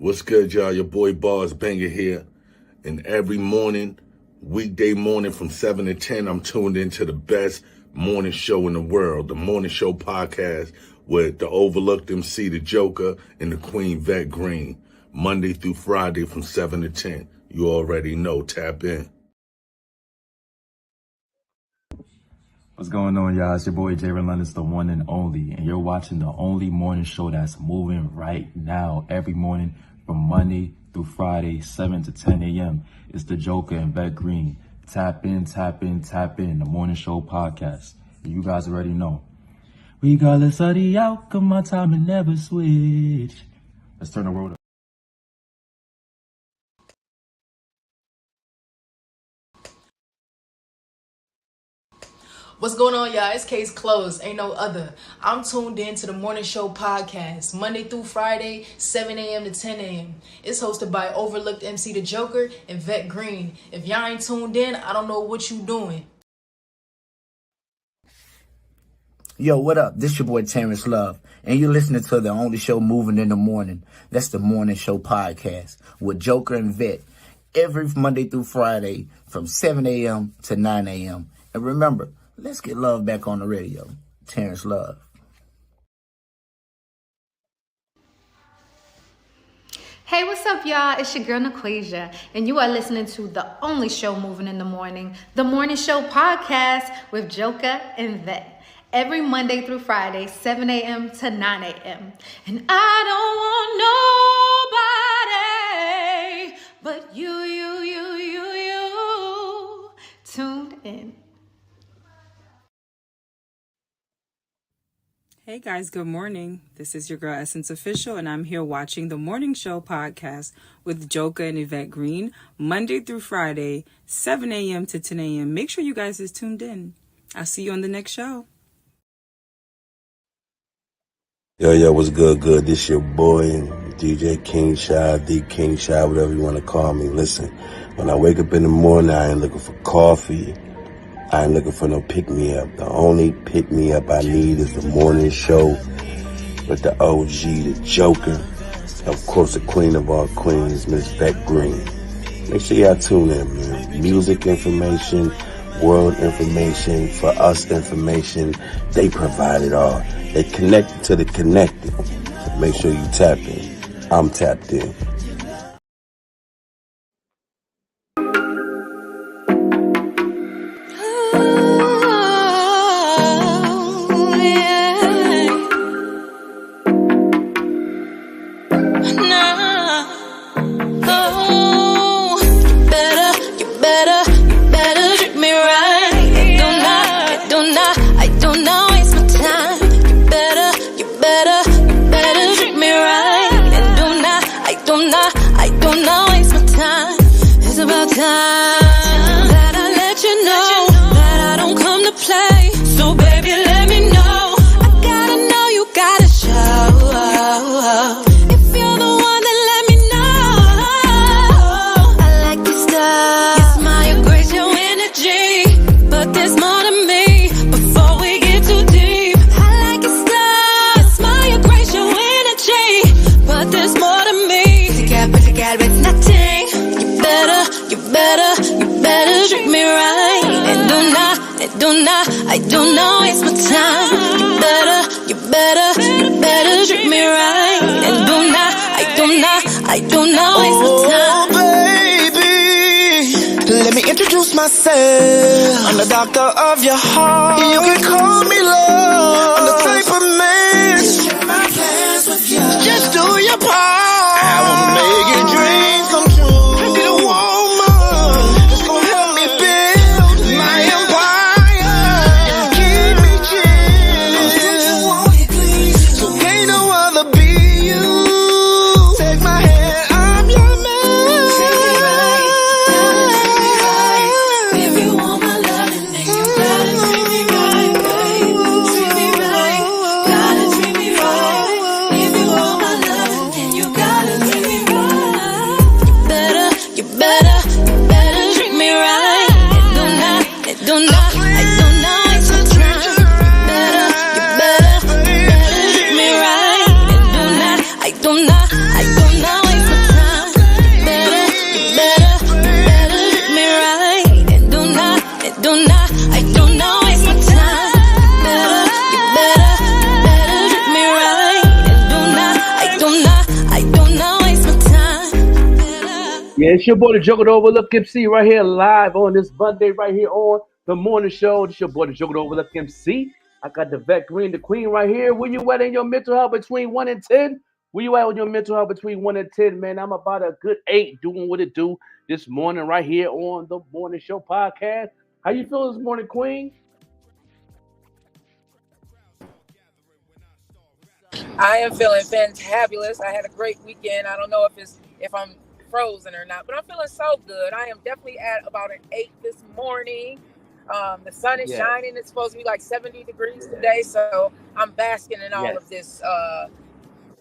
What's good, y'all? Your boy Bars Banger here. And every morning, weekday morning from 7 to 10, I'm tuned into the best morning show in the world, the Morning Show podcast with the overlooked MC, the Joker, and the Queen Vette Green. Monday through Friday from 7 to 10. You already know. Tap in. What's going on, y'all? It's your boy Jaron London's the one and only, and you're watching the only morning show that's moving right now. Every morning from Monday through Friday, 7 to 10 a.m. It's the Joker and Vette Green. Tap in, tap in, tap in. The Morning Show podcast. You guys already know. Regardless of the outcome, my time will never switch. Let's turn the road up. What's going on, y'all? It's Case Closed. Ain't no other. I'm tuned in to the Morning Show podcast, Monday through Friday, 7 a.m. to 10 a.m. It's hosted by overlooked MC The Joker and Vette Green. If y'all ain't tuned in, I don't know what you doing. Yo, what up? This your boy Terrence Love, and you're listening to the only show moving in the morning. That's the Morning Show podcast with Joker and Vette every Monday through Friday from 7 a.m. to 9 a.m. And remember, let's get love back on the radio. Terrence Love. Hey, what's up, y'all? It's your girl, Naquasia, and you are listening to the only show moving in the morning, the Morning Show podcast with Joker and Vette. Every Monday through Friday, 7 a.m. to 9 a.m. And I don't want nobody but you tuned in. Hey guys, good morning. This is your girl Essence Official, and I'm here watching the Morning Show podcast with Joker and Vette Green, Monday through Friday, 7 a.m. to 10 a.m. Make sure you guys is tuned in. I'll see you on the next show. Yo, what's good? This your boy, DJ King Shy, the King Shy, whatever you want to call me. Listen, when I wake up in the morning, I ain't looking for coffee. I ain't looking for no pick-me-up. The only pick-me-up I need is the morning show with the OG, the Joker. Of course, the queen of all queens, Miss Vette Green. Make sure y'all tune in, man. Music information, world information, for us information. They provide it all. They connected to the connected. So make sure you tap in. I'm tapped in. I do not waste my time. You better treat me right. And I do not waste my time. Oh, baby, let me introduce myself. I'm the doctor of your heart. You can call me love. I'm the type of man. Just share my plans with you. Just do your part. I will make your dreams come true. I need a woman that's gonna help me build my empire. It's your boy, the Joker, the Overlook MC, right here live on this Monday, right here on the morning show. It's your boy, the Joker, the Overlook MC. I got the Vet Green, the Queen, right here. Where you at in your mental health between 1 and 10? Where you at on your mental health between 1 and 10, man? I'm about a good 8 doing what it do this morning, right here on the Morning Show podcast. How you feel this morning, Queen? I am feeling fantabulous. I had a great weekend. I don't know if I'm frozen or not, but I'm feeling so good. I am definitely at about an 8 this morning. The sun is shining. It's supposed to be like 70 degrees today, so I'm basking in all of this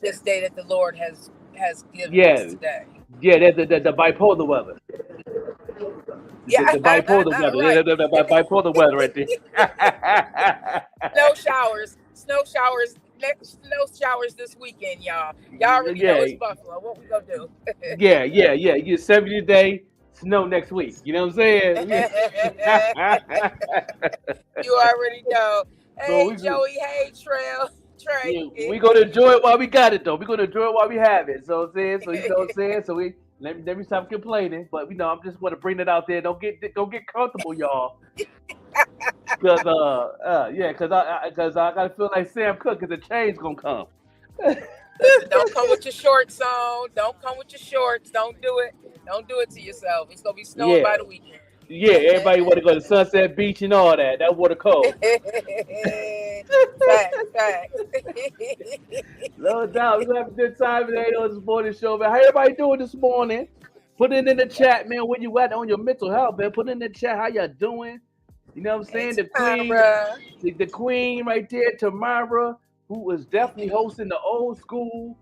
this day that the Lord has given us today. Yeah, the bipolar weather. Yeah, the bipolar weather. Right. The bipolar weather right there. Snow showers this weekend, y'all. Y'all already know it's Buffalo. What we gonna do? yeah. You 70 today, snow next week. You know what I'm saying? You already know. Hey, So Joey. Hey, Trey. Yeah, we gonna enjoy it while we got it, though. We gonna enjoy it while we have it. So I'm saying, so you know what I'm saying. So let me stop complaining. But I'm just want to bring it out there. Don't get comfortable, y'all. Because I gotta feel like Sam Cooke, because the change gonna come. Listen, don't come with your shorts on. Don't come with your shorts. Don't do it. Don't do it to yourself. It's gonna be snowing by the weekend. Yeah, everybody want to go to Sunset Beach and all that. That water cold. Fact. No doubt. We're gonna have a good time today on this morning show, man. How everybody doing this morning? Put it in the chat, man. Where you at on your mental health, man? Put it in the chat how y'all doing. You know what I'm saying? The queen right there, Tamara, who is definitely hosting the old school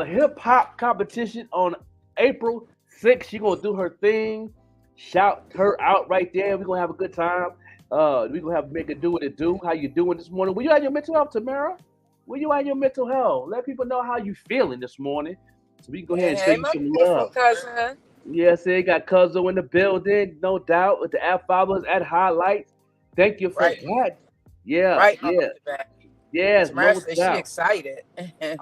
hip hop competition on April 6th. She gonna do her thing. Shout her out right there. We're gonna have a good time. We're gonna make it do what it do. How you doing this morning? Where you at your mental health, Tamara? Where you at your mental health? Let people know how you feeling this morning. So we can go ahead and show you some love. Cousin. Yes, they got Cuzzo in the building, no doubt. With the app followers at highlights. Thank you for that. Yeah. Yes, no She doubt. excited.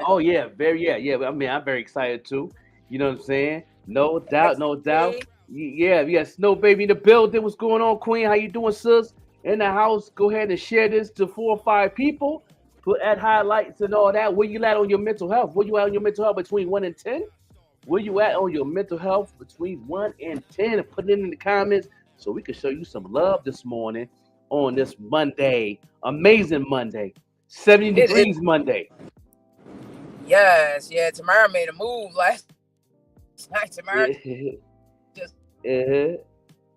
Oh yeah, I mean, I'm very excited too. You know what I'm saying? No doubt. Yeah, we got Snow Baby in the building. What's going on, Queen? How you doing, sis? In the house, go ahead and share this to 4 or 5 people. Put at highlights and all that. Where you at on your mental health? Where you at on your mental health between 1 and 10? Where you at on your mental health between 1 and 10? And put it in the comments so we can show you some love this morning on this Monday. Amazing Monday. 70 degrees Monday. Yes, Tamara made a move last night. Tamara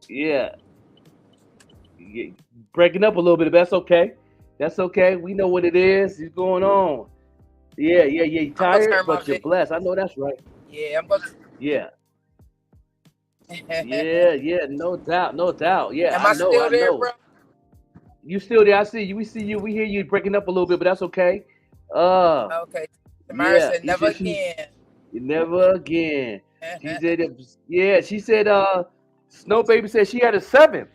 Yeah. Breaking up a little bit, but that's okay. That's okay. We know what it is. It's going on. Yeah. You're tired, but you're blessed. I know that's right. Yeah, I'm about to... Yeah. Yeah. No doubt. Yeah, Am I still there, bro? You still there? I see you. We see you. We hear you breaking up a little bit, but that's okay. Okay. Tamara said never again. Never again. She said, Snow Baby said she had a 7.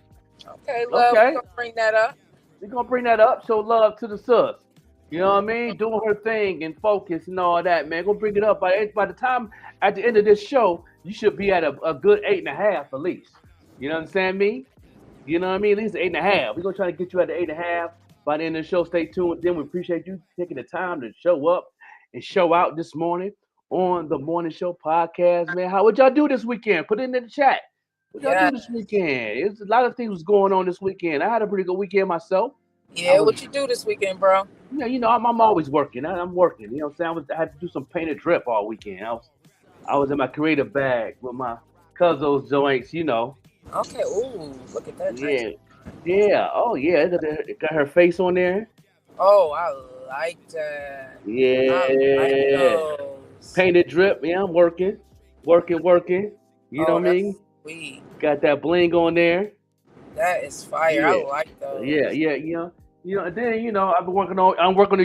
Okay, love. We're gonna bring that up. We're gonna bring that up. Show love to the sus. You know what I mean? Doing her thing and focus and all that, man. Gonna bring it up. By the time at the end of this show, you should be at a good 8.5 at least. You know what I'm saying, me? You know what I mean? At least 8.5. We're gonna try to get you at the 8.5 by the end of the show. Stay tuned. Then we appreciate you taking the time to show up and show out this morning on the Morning Show podcast, man. What y'all do this weekend? Put it in the chat. What y'all do this weekend? It's a lot of things was going on this weekend. I had a pretty good weekend myself. Yeah, what you do this weekend, bro? You know, I'm always working. I'm working. You know what I'm saying? I had to do some painted drip all weekend. I was in my creative bag with my Cuzzo's joints, you know. Okay, ooh, look at that. Yeah. Oh, yeah. It got her face on there. Oh, I like that. Yeah. I like those. Painted drip. Yeah, I'm working. You know what I mean? Sweet. Got that bling on there. That is fire. Yeah. I like those. Yeah. And then I'm working on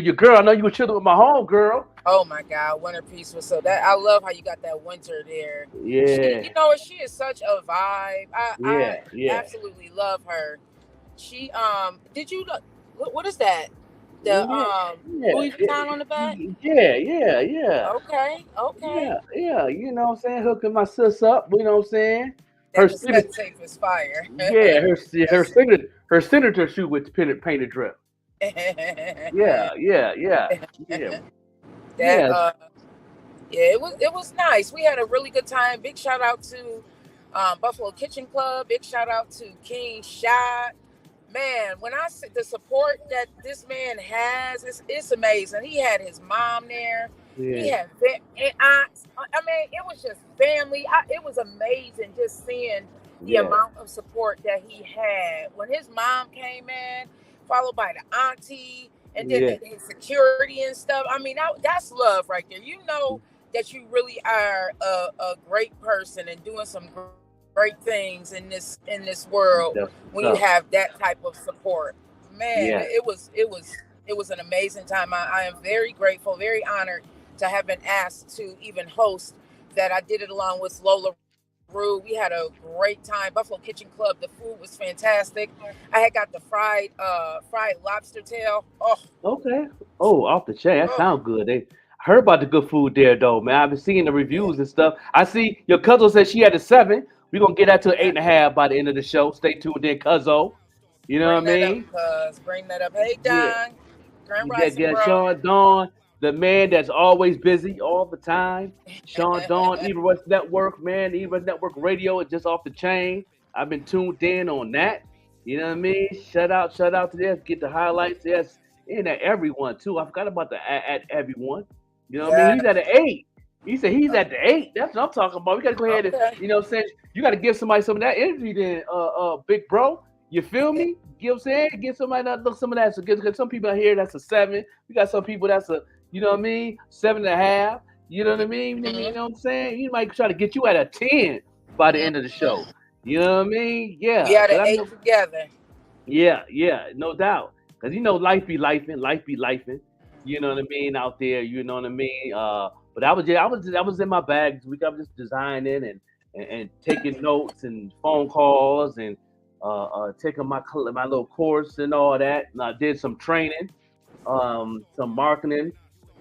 your girl. I know you were chilling with my home girl. Oh my God, Winter Peace was so that I love how you got that winter there. Yeah. She is such a vibe. I absolutely love her. She did you look what is that? The Yeah, Louis Vuitton on the back. yeah. Okay, okay. Yeah. You know what I'm saying? Hooking my sis up. You know what I'm saying? Her That signature, cassette tape is fire. yeah, her signature shoe with painted drip. Yeah. That Yeah. yeah, it was nice. We had a really good time. Big shout out to Buffalo Kitchen Club. Big shout out to King Shot. Man, when I see the support that this man has, it's amazing. He had his mom there. He Yeah. had aunts. I mean, it was just family. It was amazing just seeing the Yeah. amount of support that he had. When his mom came in, followed by the auntie, and then Yeah. his security and stuff. I mean, that's love right there. You know that you really are a great person and doing some great things in this world That's when you tough. have that type of support. Man, Yeah. it was an amazing time. I am very grateful, very honored to have been asked to even host that. I did it along with Lola Rue. We had a great time. Buffalo Kitchen Club. The food was fantastic. I had got the fried lobster tail. Oh, Okay. Oh, off the chain. That oh, sounds good. They I heard about the good food there though, man. I've been seeing the yeah, reviews and stuff. I see your cousin said she had a 7. We're gonna get that to an eight yeah. and a half by the end of the show. Stay tuned in, cuzzo. You know what I Bring that up, mean? cuz. Bring that up. Hey, Yeah. Don. Grand You get Rising, bro. Sean Dawn, the man that's always busy all the time. Sean Dawn, Eva West Network, man. Eva West Network Radio is just off the chain. I've been tuned in on that. You know what I mean? Shout out to this. Get the highlights. Yes, and at everyone too. I forgot about the at everyone. You know what I mean? Yeah. He's at an 8. He said he's at the 8. That's what I'm talking about. We gotta go ahead and Okay. you know what I'm saying? You gotta give somebody some of that energy then, big bro. You feel me? You know what I'm saying? Give somebody that look some of that. So get some people out here that's a 7. We got some people that's a you know what I mean, 7.5. You know what I mean? You Mhm. know what I'm saying? You might try to get you at a 10 by the end of the show. You know what I mean? We Yeah, had cause an I know. 8 together. Yeah, no doubt. Cause you know life be lifing. You know what I mean out there. You know what I mean. But I was in my bag this week. I was just designing and taking notes and phone calls and taking my little course and all that. And I did some training, some marketing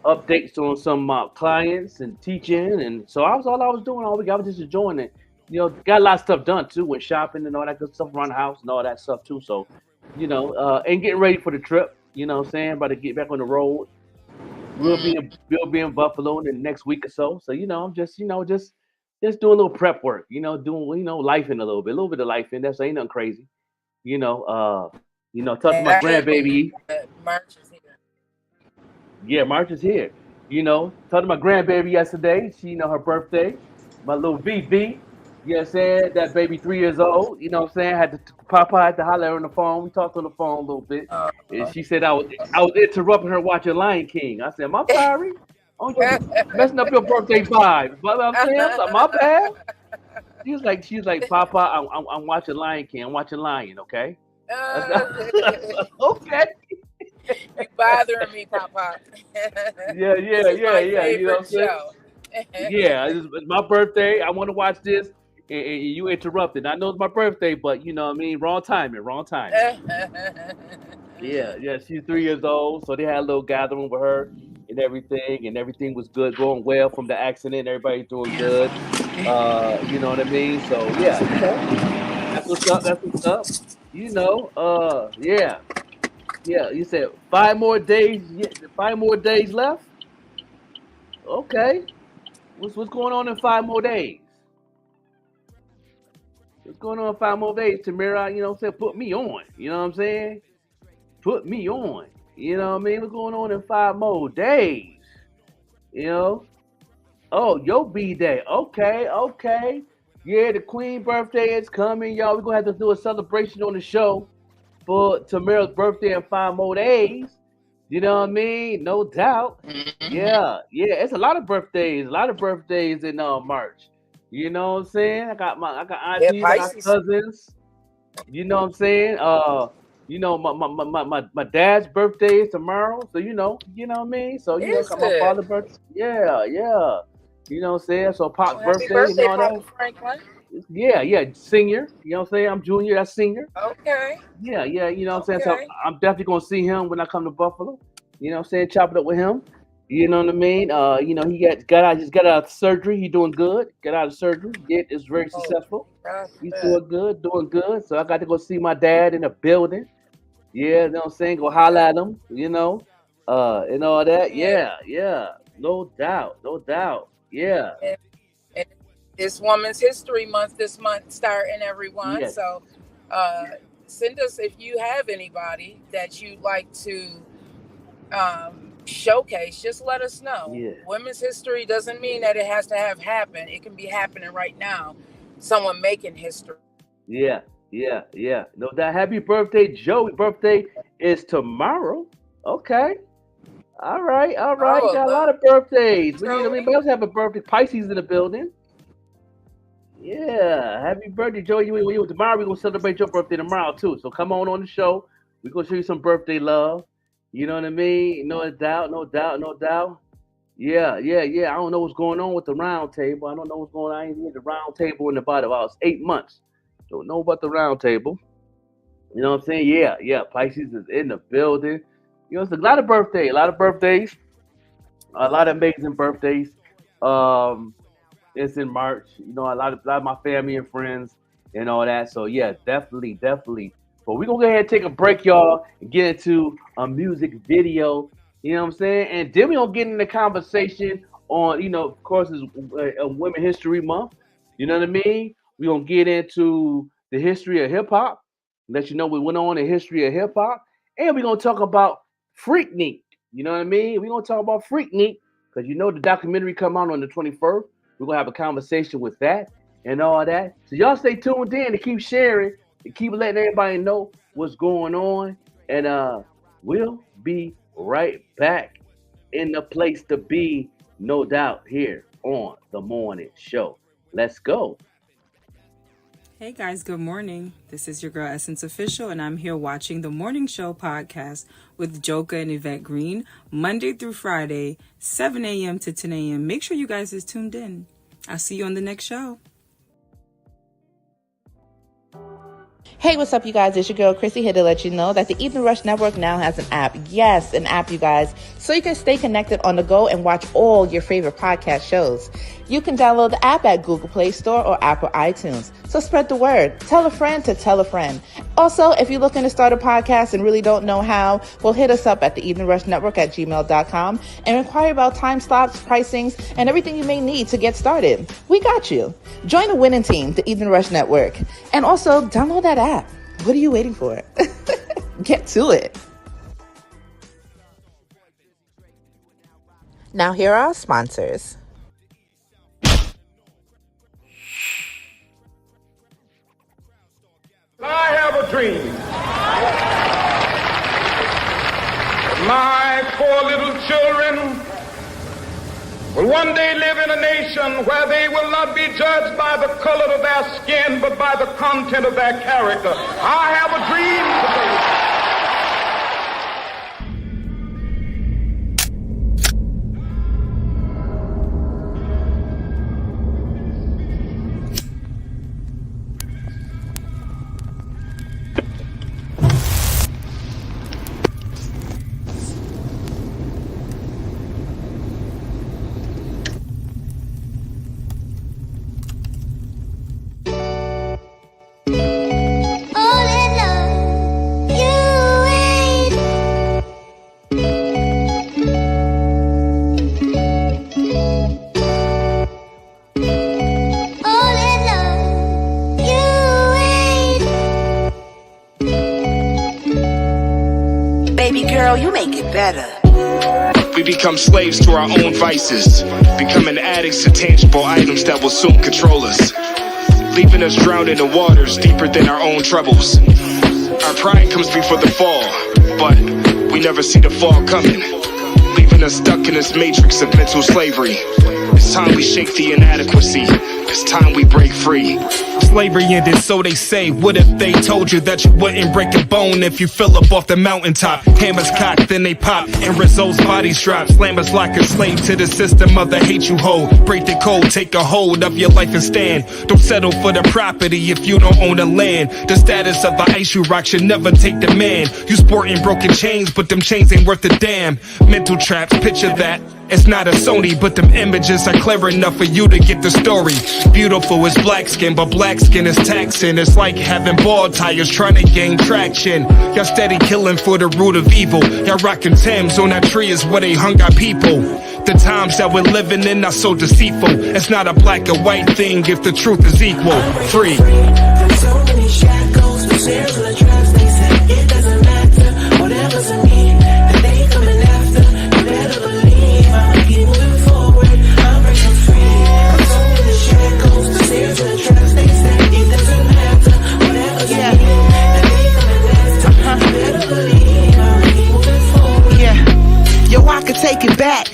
updates on some clients and teaching. And so I was doing all week. I was just enjoying it. You know, got a lot of stuff done too, with shopping and all that good stuff around the house and all that stuff too. So, and getting ready for the trip. You know what I'm saying? About to get back on the road. We'll be in Buffalo in the next week or so. So, I'm just, just doing a little prep work, doing, life in a little bit of life in. That's ain't nothing crazy. You know, talk to my And I can't grandbaby. wait that March is here. Yeah, March is here. Talked to my grandbaby yesterday. She, her birthday. My little VB. You know what I'm saying? That baby 3 years old. You know what I'm saying? Papa had to holler on the phone. We talked on the phone a little bit. Uh, And she said I was interrupting her watching Lion King. I said, I'm sorry. Oh, you're messing up your birthday vibe. But I'm saying, I was like, my bad. She's like, Papa, I'm watching Lion King. I'm watching Lion, okay? I said, okay. you bothering me, Papa. Yeah. This is my You know what I'm favorite saying? show. Yeah, it's my birthday. I want to watch this, and you interrupted. I know it's my birthday, but you know what I mean? Wrong timing. Yeah. She's 3 years old, so they had a little gathering with her and everything was good, going well from the accident. Everybody's doing good. You know what I mean? So yeah, that's what's up. That's what's up. Yeah. You said 5 more days. 5 more days left. Okay. What's going on in 5 more days? What's going on in 5 more days, Tamira? You know what I'm saying? Put me on. You know what I'm saying? Put me on. You know what I mean? What's going on in 5 more days? You know? Oh, your B-Day. Okay. Yeah, the Queen birthday is coming, y'all. We're gonna have to do a celebration on the show for Tamira's birthday in 5 more days. You know what I mean? No doubt. Yeah. It's a lot of birthdays. In March. You know what I'm saying? I got Yeah, aunties, I got Pisces. cousins. You know what I'm saying? My dad's birthday is tomorrow. So you know what I mean? So Is got my it? father's birthday. Yeah. You know what I'm saying? So Well, Pop's happy birthday and birthday, all Papa that. Franklin. Yeah, senior. You know what I'm saying? I'm junior, that's senior. Okay. Yeah, you know what I'm saying? So Okay. I'm definitely gonna see him when I come to Buffalo. You know what I'm saying? Chop it up with him. You know what I mean? You know, he just got out of surgery. He doing good. Got out of surgery. It's very successful. He's doing good. So I got to go see my dad in the building. Yeah, you know what I'm saying? Go holler at him, you know, and all that. Yeah. No doubt. Yeah. And it's Women's History Month this month, starting everyone. Yes. So send us if you have anybody that you'd like to showcase. Just let us know. Yeah. Women's history doesn't mean that it has to have happened. It can be happening right now. Someone making history. Yeah. No doubt. Happy birthday, Joey. Birthday is tomorrow. Okay. All right. Oh, Got a lot of birthdays. Anybody else have a birthday? Pisces in the building. Yeah. Happy birthday, Joey. Tomorrow we're going to celebrate your birthday tomorrow, too. So come on the show. We're going to show you some birthday love. You know what I mean? No doubt. Yeah. I don't know what's going on with the round table. I don't know what's going on. I ain't in the round table in about 8 months. Don't know about the round table. You know what I'm saying? Yeah. Pisces is in the building. You know, it's a lot of birthdays, a lot of amazing birthdays. It's in March. You know, a lot of my family and friends and all that. So yeah, definitely. But we're gonna go ahead and take a break, y'all, and get into a music video. You know what I'm saying? And then we're gonna get into the conversation on, you know, of course, it's Women's History Month. You know what I mean? We're gonna get into the history of hip hop. Let you know we went on the history of hip hop. And we're gonna talk about FREAKNIK. You know what I mean? We're gonna talk about FREAKNIK because you know the documentary come out on the 21st. We're gonna have a conversation with that and all that. So y'all stay tuned in to keep sharing and keep letting everybody know what's going on. And we'll be right back in the place to be, no doubt, here on the morning show. Let's go. Hey guys, good morning. This is your girl Essence Official, and I'm here watching the Morning Show podcast with Joker and Yvette Green, Monday through Friday, 7 a.m. to 10 a.m. Make sure you guys is tuned in. I'll see you on the next show. Hey, what's up, you guys? It's your girl, Chrissy, here to let you know that the Evening Rush Network now has an app. Yes, an app, you guys. So you can stay connected on the go and watch all your favorite podcast shows. You can download the app at Google Play Store or Apple iTunes. So spread the word. Tell a friend to tell a friend. Also, if you're looking to start a podcast and really don't know how, well, hit us up at the Evening Rush Network at gmail.com and inquire about time slots, pricings, and everything you may need to get started. We got you. Join the winning team, the Evening Rush Network. And also, download that app. What are you waiting for? Get to it. Now, here are our sponsors. I have a dream. My 4 little children will one day live in a nation where they will not be judged by the color of their skin, but by the content of their character. I have a dream today. You make it better. We become slaves to our own vices, becoming addicts to tangible items that will soon control us, leaving us drowned in the waters deeper than our own troubles. Our pride comes before the fall, but we never see the fall coming, leaving us stuck in this matrix of mental slavery. It's time we shake the inadequacy. It's time we break free. Slavery ended, so they say. What if they told you that you wouldn't break a bone if you fell up off the mountaintop? Hammers cocked, then they pop, and results bodies drop. Slammers like a slave to the system of the hate you hold. Break the code, take a hold of your life and stand. Don't settle for the property if you don't own the land. The status of the ice you rock should never take the man. You sporting broken chains, but them chains ain't worth a damn. Mental traps, picture that. It's not a Sony, but them images are clever enough for you to get the story. Beautiful is black skin, but black skin is taxing. It's like having ball tires trying to gain traction. Y'all steady killing for the root of evil. Y'all rocking Timbs on that tree is where they hung our people. The times that we're living in are so deceitful. It's not a black or white thing if the truth is equal. Free. So many shackles, the snares and the traps, they say it doesn't matter. Whatever's in me, that they coming after. You better believe I'ma keep moving forward. I'm breaking free. So many shackles, the snares and the traps, they say it doesn't matter. Whatever's in me, that they coming after. You better believe I'ma keep moving forward. Yeah, yo, I could take it back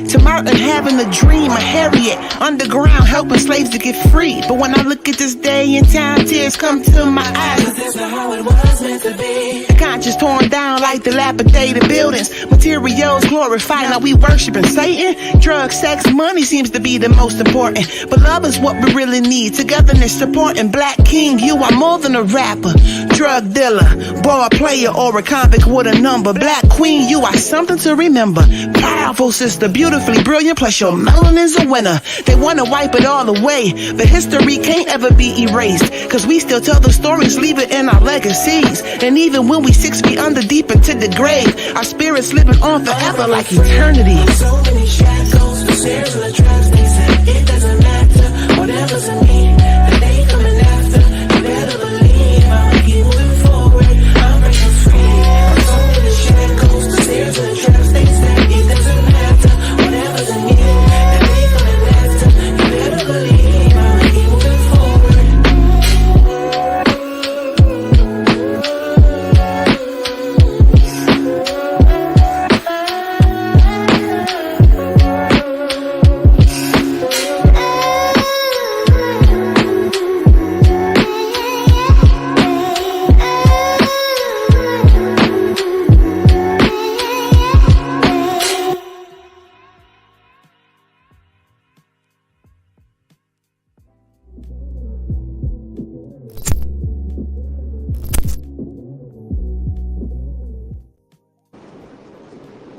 to Martin having a dream, a Harriet, underground helping slaves to get free. But when I look at this day and time, tears come to my eyes. That's not how it was meant to be. The conscience torn down like dilapidated buildings. Materials glorified, now we worshiping Satan. Drugs, sex, money seems to be the most important. But love is what we really need. Togetherness, supporting. Black king, you are more than a rapper. Drug dealer, ball player, or a convict with a number. Black queen, you are something to remember. Powerful sister, beautifully brilliant, plus your melanin's a winner. They wanna wipe it all away, but history can't ever be erased. Cause we still tell the stories, leave it in our legacies. And even when we 6 feet under deep into the grave, our spirits living on forever like eternity. So many shackles, the snares and the traps, they say it doesn't matter. Whatever's in me, that they coming after. You better believe I'ma keep moving forward. I'm breaking free. So many shackles, the snares and the traps, they say it doesn't matter. Whatever's in me, that they coming after. You better believe I'ma keep moving forward.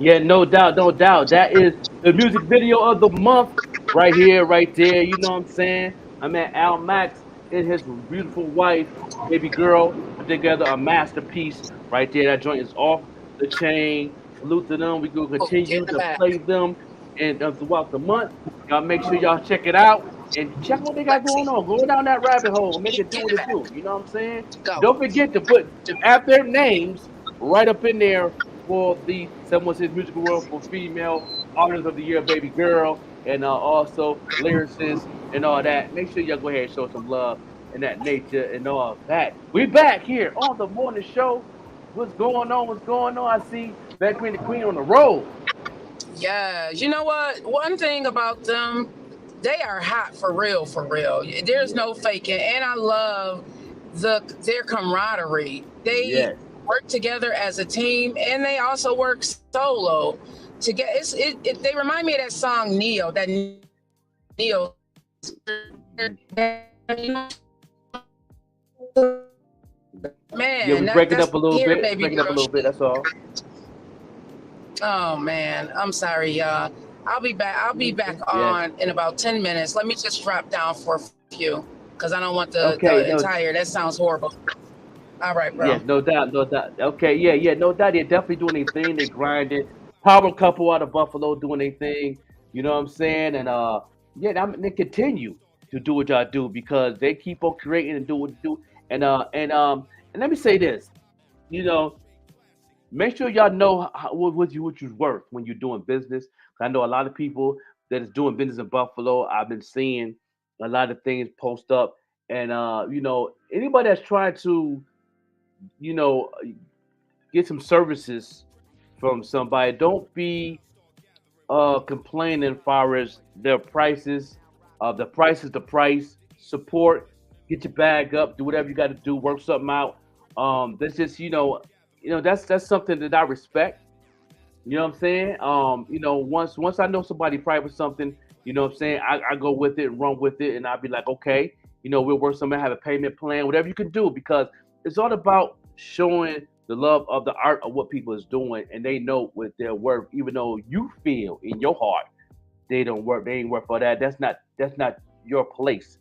Yeah, no doubt, no doubt. That is the music video of the month right here, right there. You know what I'm saying? I mean, Al Max and his beautiful wife, baby girl, put together a masterpiece right there. That joint is off the chain. Salute to them. We will continue to play them and throughout the month. Y'all make sure y'all check it out and check what they got going on. Go down that rabbit hole. Make it do what it do. You know what I'm saying? Don't forget to put add their names right up in there for the Someone Says Musical World for Female Artist of the Year, baby girl, and also lyricists and all that. Make sure y'all go ahead and show some love and that nature and all that. We back here on the morning show. What's going on? What's going on? I see Black Queen the Queen on the road. Yeah, you know what? One thing about them, they are hot for real, for real. There's no faking, and I love their camaraderie. They work together as a team, and they also work solo. They remind me of that song Neo. That Neo. Man, Yeah, we're breaking up a little bit. Breaking up a little bit. That's all. Oh man, I'm sorry, y'all. I'll be back on in about 10 minutes. Let me just drop down for a few, because I don't want the entire. That sounds horrible. All right, bro. Yeah, no doubt, no doubt. Okay, yeah, no doubt. They're definitely doing their thing. They grinding. Power couple out of Buffalo doing their thing. You know what I'm saying? And they continue to do what y'all do because they keep on creating and do what they do. And let me say this. You know, make sure y'all know what you're worth when you're doing business. I know a lot of people that is doing business in Buffalo. I've been seeing a lot of things post up, and anybody that's trying to get some services from somebody, don't be complaining as far as their prices. The price is the price. Support, get your bag up, do whatever you got to do, work something out. That's just that's something that I respect. You know what I'm saying? Once I know somebody price for something, you know what I'm saying, I go with it and run with it, and I'll be like, okay, we'll work something, have a payment plan, whatever you can do, because it's all about showing the love of the art of what people is doing, and they know what they're worth, even though you feel in your heart they ain't worth for that. That's not your place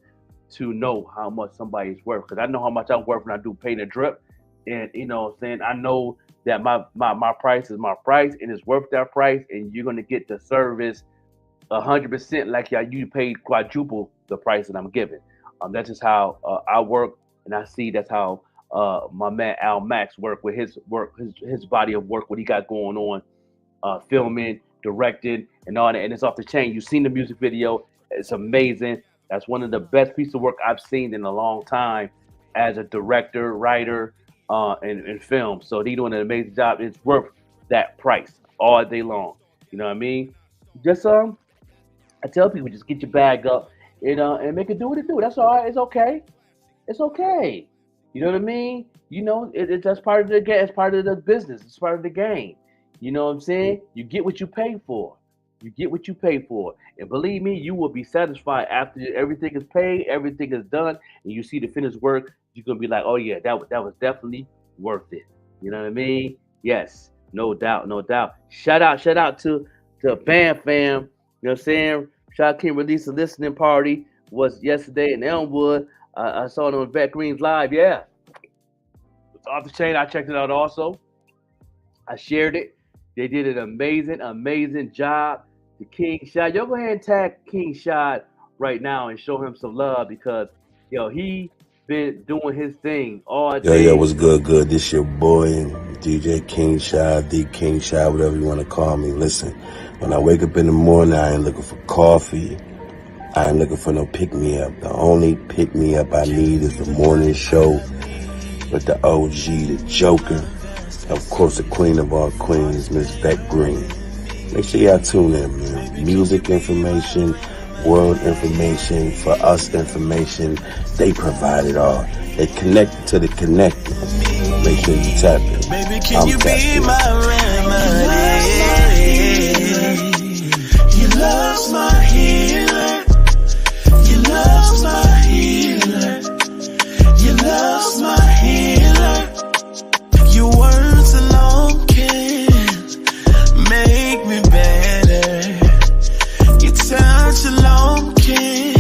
to know how much somebody's worth, because I know how much I'm worth when I do paint and drip, and you know what I'm saying, I know that my price is my price, and it's worth that price, and you're gonna get the service 100% like you paid quadruple the price that I'm giving. That's just how I work, and I see that's how my man Al Max work with his work, his body of work, what he got going on, filming, directing, and all that, and it's off the chain. You've seen the music video; it's amazing. That's one of the best pieces of work I've seen in a long time as a director, writer, and film. So they doing an amazing job. It's worth that price all day long. You know what I mean? Just I tell people, just get your bag up and make it do what it do. That's all right. It's okay. It's okay. You know what I mean? It's that's part of the game. It's part of the business. It's part of the game. You know what I'm saying? You get what you pay for. You get what you pay for. And believe me, you will be satisfied after everything is paid, everything is done, and you see the finished work. You're going to be like, oh, yeah, that was definitely worth it. You know what I mean? Yes, no doubt, no doubt. Shout out to Bam Fam. You know what I'm saying? Shout out King released a listening party was yesterday in Elmwood. I saw it on Vette Green's live. Yeah. It's off the chain. I checked it out also. I shared it. They did an amazing job. The King Shot. Y'all go ahead and tag King Shot right now and show him some love, because he been doing his thing all day. Yo, what's good? This your boy, DJ King Shot, the King Shot, whatever you want to call me. Listen, when I wake up in the morning, I ain't looking for coffee. I ain't looking for no pick-me-up. The only pick-me-up I need is the morning show with the OG, the Joker. Of course, the queen of all queens, Miss Vette Green. Make sure y'all tune in, man. Music information, world information, for us information. They provide it all. They connected to the connected. Make sure you tap in. Baby, can you be my remedy? Your love's my healer. Your love's my healer. Your love's my healer. Your words alone can make me better. Your touch alone can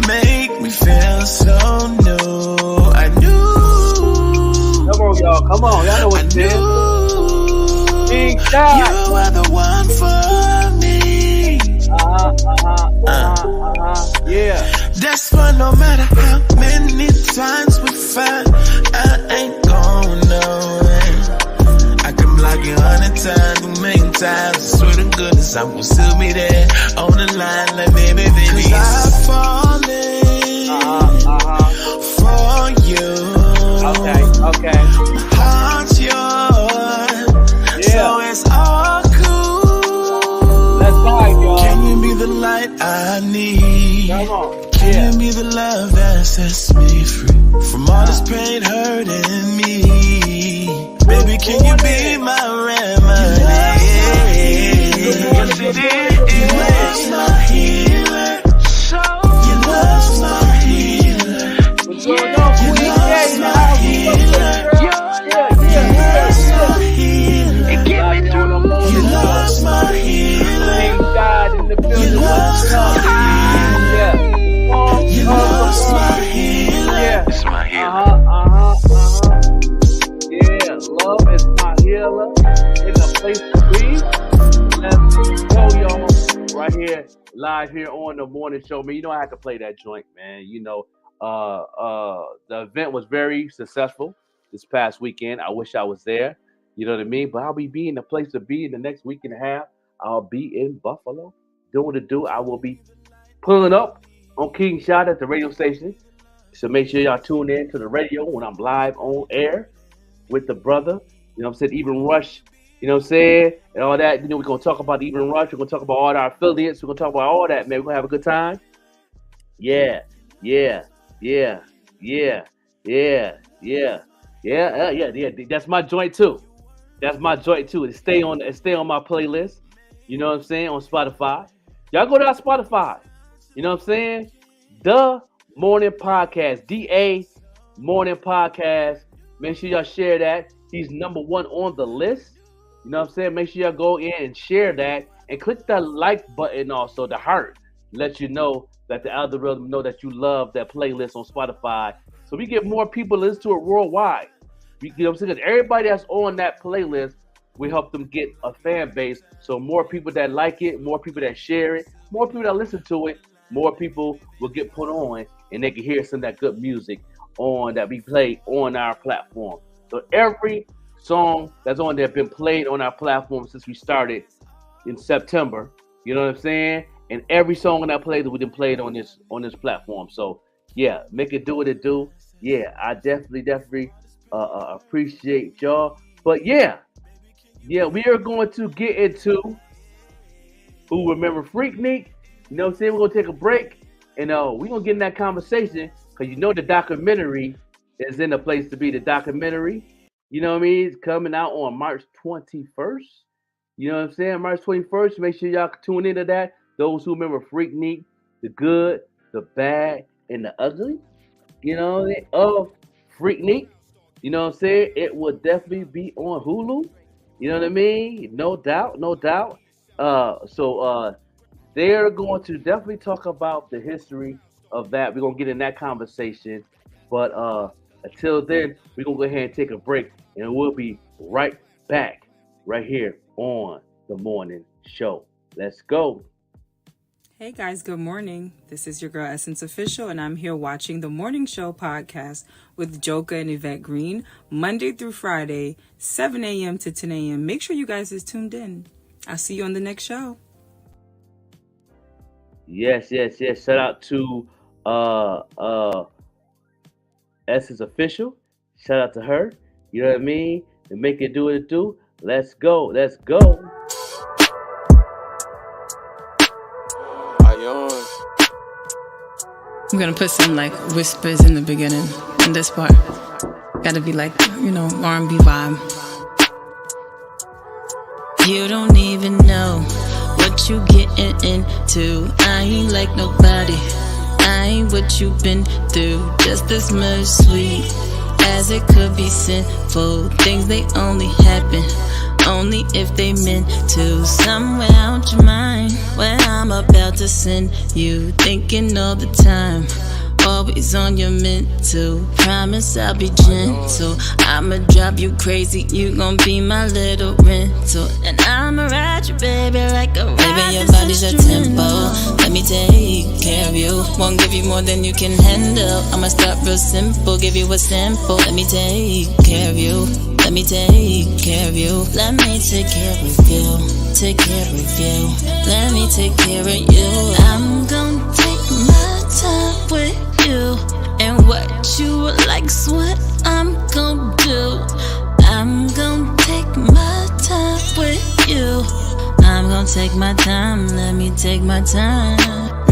make me feel so new. I knew. Come on, y'all. Come on. Y'all know what it is. King Shot. You are the one for me. Yeah. That's why no matter how many times we fight, I ain't going nowhere. I can block you 100 times, a million times. I swear to goodness, I will still be there on the line, like baby. 'Cause I'm falling for you. Okay. My heart's yours, so it's all cool. Let's vibe, y'all. Can you be the light I need? Come on. Can you be the love that sets me free from all this pain hurting me? Baby, can you be my remedy? Your love's my healer. Your love's my healer. What's going on? Your love's my healer. Your love's my healer. Your love's my healer. Your love's my healer. Your love's my healer. It's my healer. Yeah, love is my healer. In a place to be. Let's go, y'all. Right here, live here on the morning show. Man, I had to play that joint, man. The event was very successful this past weekend. I wish I was there. You know what I mean? But I'll be in the place to be in the next week and a half. I'll be in Buffalo doing what to do. I will be pulling up on King Shot at the radio station. So make sure y'all tune in to the radio when I'm live on air with the brother. You know what I'm saying? Even Rush You know what I'm saying? And all that. You know, we're going to talk about the Evening Rush. We're going to talk about all our affiliates. We're going to talk about all that, man. We're going to have a good time. Yeah. That's my joint too. It stay on my playlist. You know what I'm saying? On Spotify. Y'all go to our Spotify. You know what I'm saying? The Morning Podcast. DA Morning Podcast. Make sure y'all share that. He's number 1 on the list. You know what I'm saying? Make sure y'all go in and share that. And click that like button also, the heart. Let you know that the algorithm know that you love that playlist on Spotify. So we get more people to listen to it worldwide. You know what I'm saying? Because everybody that's on that playlist, we help them get a fan base. So more people that like it, more people that share it, more people that listen to it, more people will get put on and they can hear some of that good music on that we play on our platform. So every song that's on there been played on our platform since we started in September. You know what I'm saying? And every song on that playlist we done played on this platform. So yeah, make it do what it do. Yeah, I definitely appreciate y'all. But yeah, we are going to get into who remember Freaknik. You know what I'm saying? We're gonna take a break and we're gonna get in that conversation because you know the documentary is in the place to be. The documentary, you know what I mean? It's coming out on March 21st. You know what I'm saying? March 21st. Make sure y'all tune into that. Those who remember Freaknik, the good, the bad, and the ugly, you know, of Freaknik. You know what I'm saying? It will definitely be on Hulu. You know what I mean? No doubt. So they're going to definitely talk about the history of that. We're going to get in that conversation. But until then, we're going to go ahead and take a break. And we'll be right back right here on The Morning Show. Let's go. Hey guys, good morning. This is your girl Essence Official, and I'm here watching the Morning Show podcast with Joka and Yvette Green, Monday through Friday, 7 a.m. to 10 a.m. Make sure you guys is tuned in. I'll see you on the next show. Yes. Shout out to Essence Official. Shout out to her. You know what I mean? And make it do what it do. Let's go. I'm gonna put some like whispers in the beginning, in this part. Gotta be like, you know, R&B vibe. You don't even know what you getting into. I ain't like nobody. I ain't what you been through. Just as much sweet as it could be sinful. Things they only happen only if they meant to. Somewhere out your mind where I'm about to send you. Thinking all the time, always on your mental. Promise I'll be gentle. I'ma drive you crazy, you gon' be my little rental. And I'ma ride you, baby, like a ride. Baby, your body's a tempo. Let me take care of you. Won't give you more than you can handle. I'ma start real simple, give you a sample. Let me take care of you. Let me take care of you. Let me take care of you. Take care of you. Let me take care of you. I'm gonna take my time with you. And what you like's what I'm gonna do. I'm gonna take my time with you. I'm gonna take my time. Let me take my time.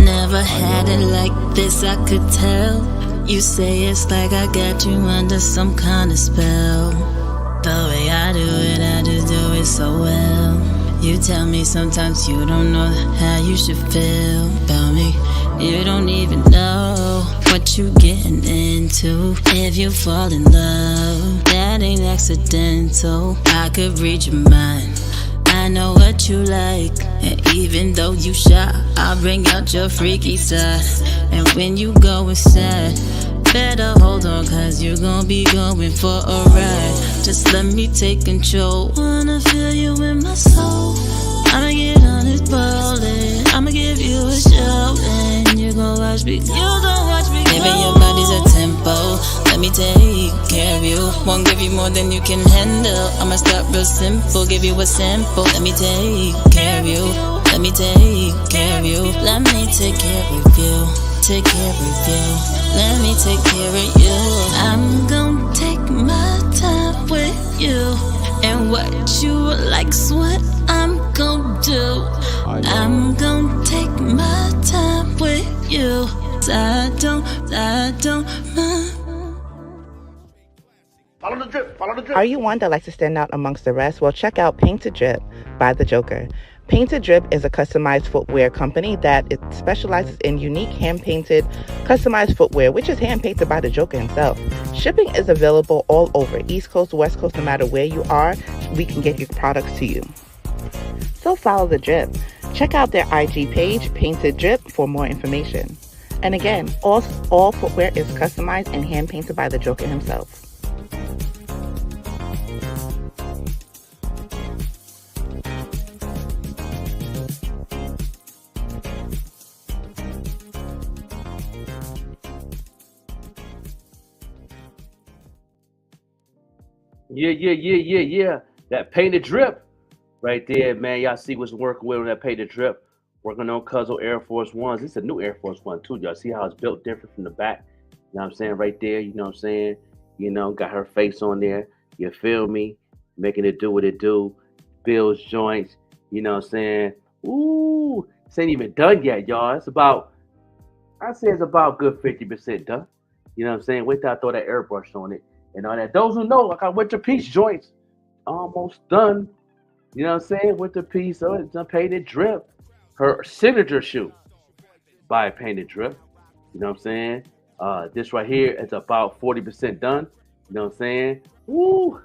Never had it like this, I could tell. You say it's like I got you under some kind of spell. The way I do it, I just do it so well. You tell me sometimes you don't know how you should feel about me. You don't even know what you getting into. If you fall in love, that ain't accidental. I could read your mind. I know what you like. And even though you shy, I'll bring out your freaky side. And when you go inside, better hold on, cause you're gonna be going for a ride. Just let me take control. Wanna feel you in my soul. I'ma get on it ballin'. I'ma give you a show. And you gon' watch me. Baby, your body's a tempo. Let me take care of you. Won't give you more than you can handle. I'ma start real simple, give you a sample. Let me take care of you. Let me take care of you. Let me take care of you. Take care of you. Let me take care of you. I'm gonna take my time with you. And And what you like's what I'm gon' do. I'm gon' take my time with you. I don't mind. Follow the drip. Follow the drip. Are you one that likes to stand out amongst the rest? Well, check out Painted Drip by The Joker. Painted Drip is a customized footwear company that it specializes in unique hand-painted, customized footwear, which is hand-painted by The Joker himself. Shipping is available all over, East Coast, West Coast, no matter where you are, we can get your products to you. So follow The Drip. Check out their IG page, Painted Drip, for more information. And again, all footwear is customized and hand-painted by The Joker himself. Yeah. That Painted Drip right there, man. Y'all see what's working with on that Painted Drip. Working on Cuzzo Air Force Ones. This is a new Air Force One, too. Y'all see how it's built different from the back? You know what I'm saying? Right there, you know what I'm saying? You know, got her face on there. You feel me? Making it do what it do. Builds joints. You know what I'm saying? Ooh, this ain't even done yet, y'all. It's about, I say it's about good 50% done. You know what I'm saying? Wait till I throw that airbrush on it and all that. Those who know, like I went to Peace Joints. Almost done. You know what I'm saying? With the piece, oh, it's a Painted Drip. Her signature shoe by Painted Drip. You know what I'm saying? This right here is about 40% done. You know what I'm saying? Woo!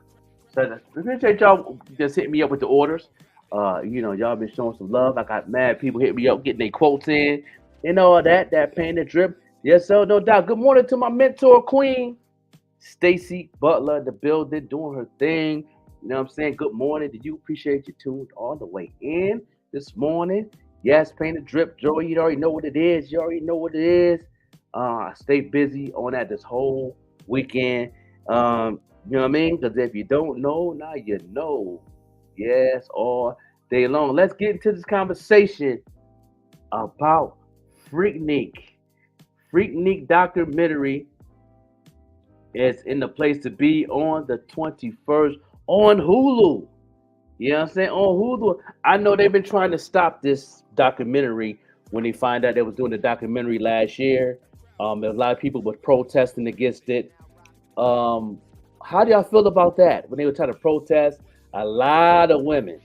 So appreciate y'all just hitting me up with the orders. You know, y'all been showing some love. I got mad people hitting me up, getting their quotes in, and all that Painted Drip. Yes, sir, no doubt. Good morning to my mentor queen, Stacy Butler, in the building, doing her thing. You know what I'm saying? Good morning to you. Appreciate you tuned all the way in this morning. Yes, Painted Drip. Joey, you already know what it is. You already know what it is. I stay busy on that this whole weekend. You know what I mean? Because if you don't know, now you know. Yes, all day long. Let's get into this conversation about FREAKNIK. FREAKNIK documentary is in the place to be on the 21st on HULU. You know what I'm saying? On HULU. I know they've been trying to stop this documentary when they find out they was doing the documentary last year. A lot of people were protesting against it. How do y'all feel about that? When they were trying to protest, a lot of women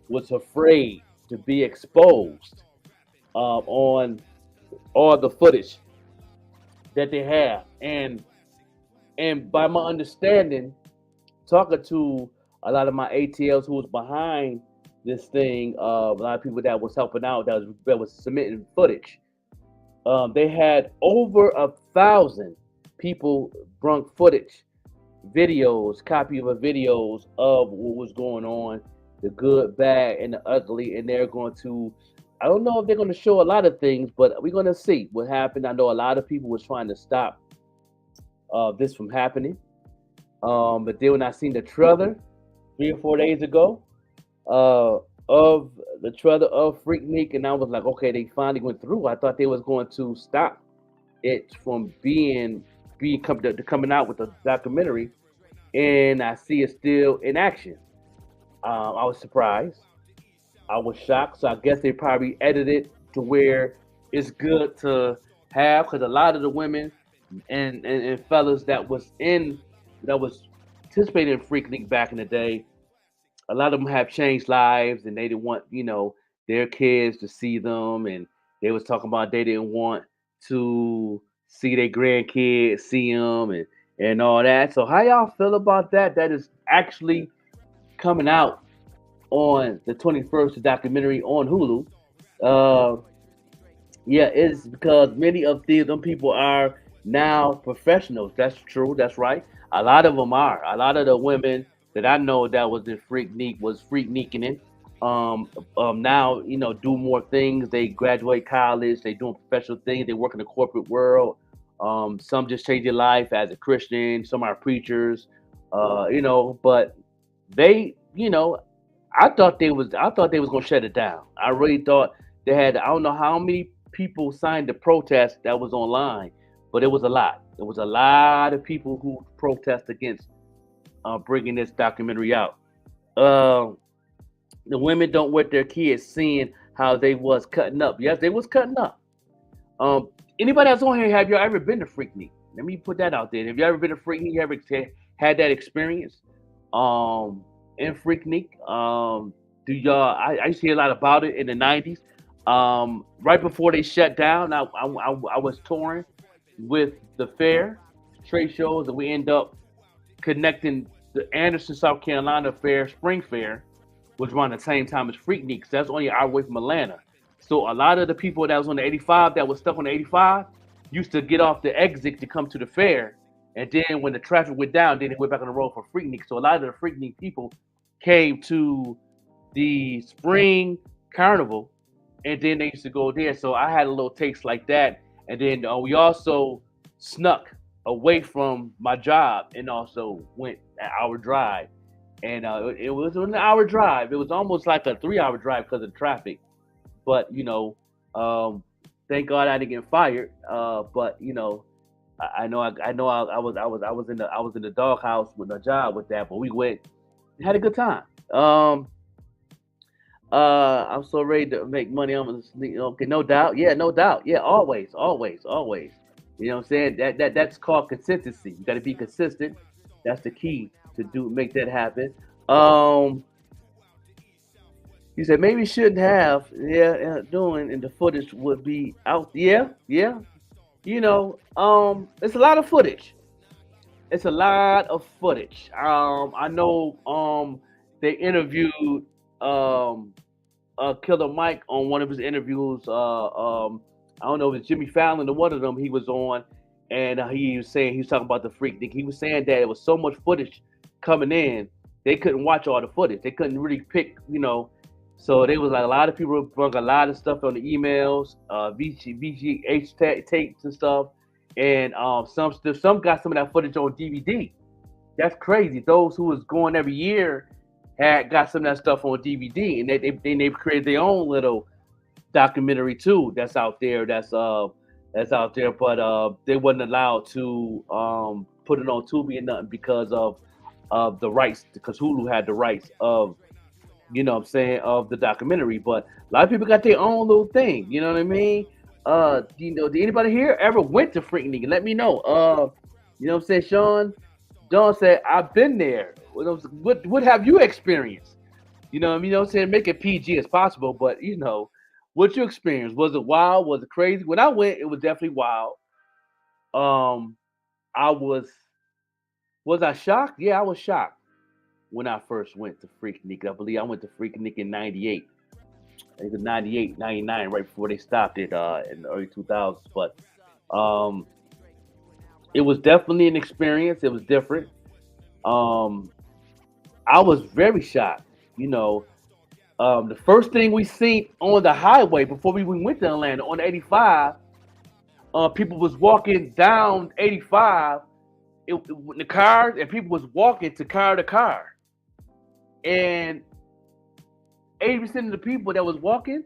was afraid to be exposed on all the footage that they have. And by my understanding, talking to a lot of my ATLs who was behind this thing, a lot of people that was helping out, that was submitting footage. They had over 1,000 people brung footage, videos, copy of videos of what was going on, the good, bad, and the ugly, and they're going to, I don't know if they're going to show a lot of things, but we're going to see what happened. I know a lot of people was trying to stop this from happening. But then when I seen the trailer 3 or 4 days ago of the trailer of FREAKNIK, and I was like, okay, they finally went through. I thought they was going to stop it from coming out with a documentary, and I see it still in action. I was surprised. I was shocked. So I guess they probably edited to where it's good to have, because a lot of the women and fellas that was participating in FREAKNIK back in the day, a lot of them have changed lives, and they didn't want, you know, their kids to see them, and they was talking about they didn't want to see their grandkids see them and all that. So how y'all feel about that? That is actually coming out on the 21st, the documentary on HULU. Yeah, it's because many of them people are now professionals. That's true. That's right. A lot of them are. A lot of the women that I know that was in FREAKNIK was FREAKNIKing it. Now, you know, do more things. They graduate college. They doing professional things. They work in the corporate world. Some just change their life as a Christian. Some are preachers. You know, but they, you know, I thought they was gonna shut it down. I really thought they had. I don't know how many people signed the protest that was online, but it was a lot. There was a lot of people who protest against bringing this documentary out. The women don't want their kids seeing how they was cutting up. Yes, they was cutting up. Anybody else on here, have you ever been to Freaknik? Let me put that out there. Have you ever been to Freaknik? You ever had that experience in Freaknik? Do y'all? I used to hear a lot about it in the '90s. Right before they shut down, I was touring with the fair trade shows, and we end up connecting the Anderson, South Carolina fair, spring fair, was around the same time as Freaknik. So that's only an hour away from Atlanta. So a lot of the people that was on the 85 that was stuck on the 85 used to get off the exit to come to the fair. And then when the traffic went down, then they went back on the road for Freaknik. So a lot of the Freaknik people came to the spring carnival, and then they used to go there. So I had a little taste like that. And then we also snuck away from my job and also went an hour drive. And it was an hour drive. It was almost like a 3-hour drive because of traffic. But thank God I didn't get fired. But I was in the doghouse with a job with that. But we went, had a good time. I'm so ready to make money. Okay, no doubt. Yeah, no doubt. Yeah, always. You know what I'm saying? That's called consistency. You got to be consistent. That's the key to make that happen. He said maybe shouldn't have. Doing and the footage would be out. Yeah. It's a lot of footage. I know. They interviewed Killer Mike on one of his interviews. I don't know if it's Jimmy Fallon or one of them he was on, and he was talking about the Freaknik. He was saying that it was so much footage coming in, they couldn't watch all the footage. They couldn't really pick, So they was like a lot of people brought a lot of stuff on the emails, VGH tapes and stuff, and some got some of that footage on DVD. That's crazy. Those who was going every year got some of that stuff on DVD, and they created their own little documentary too. That's out there. That's out there. But they wasn't allowed to put it on Tubi or nothing because of the rights, because Hulu had the rights of, of the documentary. But a lot of people got their own little thing. You know what I mean? Did anybody here ever went to Freaknik? Let me know. You know what I'm saying, Sean? Don said, I've been there. What have you experienced? You know what I'm saying? Make it PG as possible, but what you experienced? Was it wild? Was it crazy? When I went, it was definitely wild. Was I shocked? Yeah, I was shocked when I first went to Freaknik. I believe I went to Freaknik in 98. I think it was 98, 99, right before they stopped it in the early 2000s. But it was definitely an experience. It was different. I was very shocked. The first thing we seen on the highway before we went to Atlanta on 85, people was walking down 85 in the cars, and people was walking to car. And 80% of the people that was walking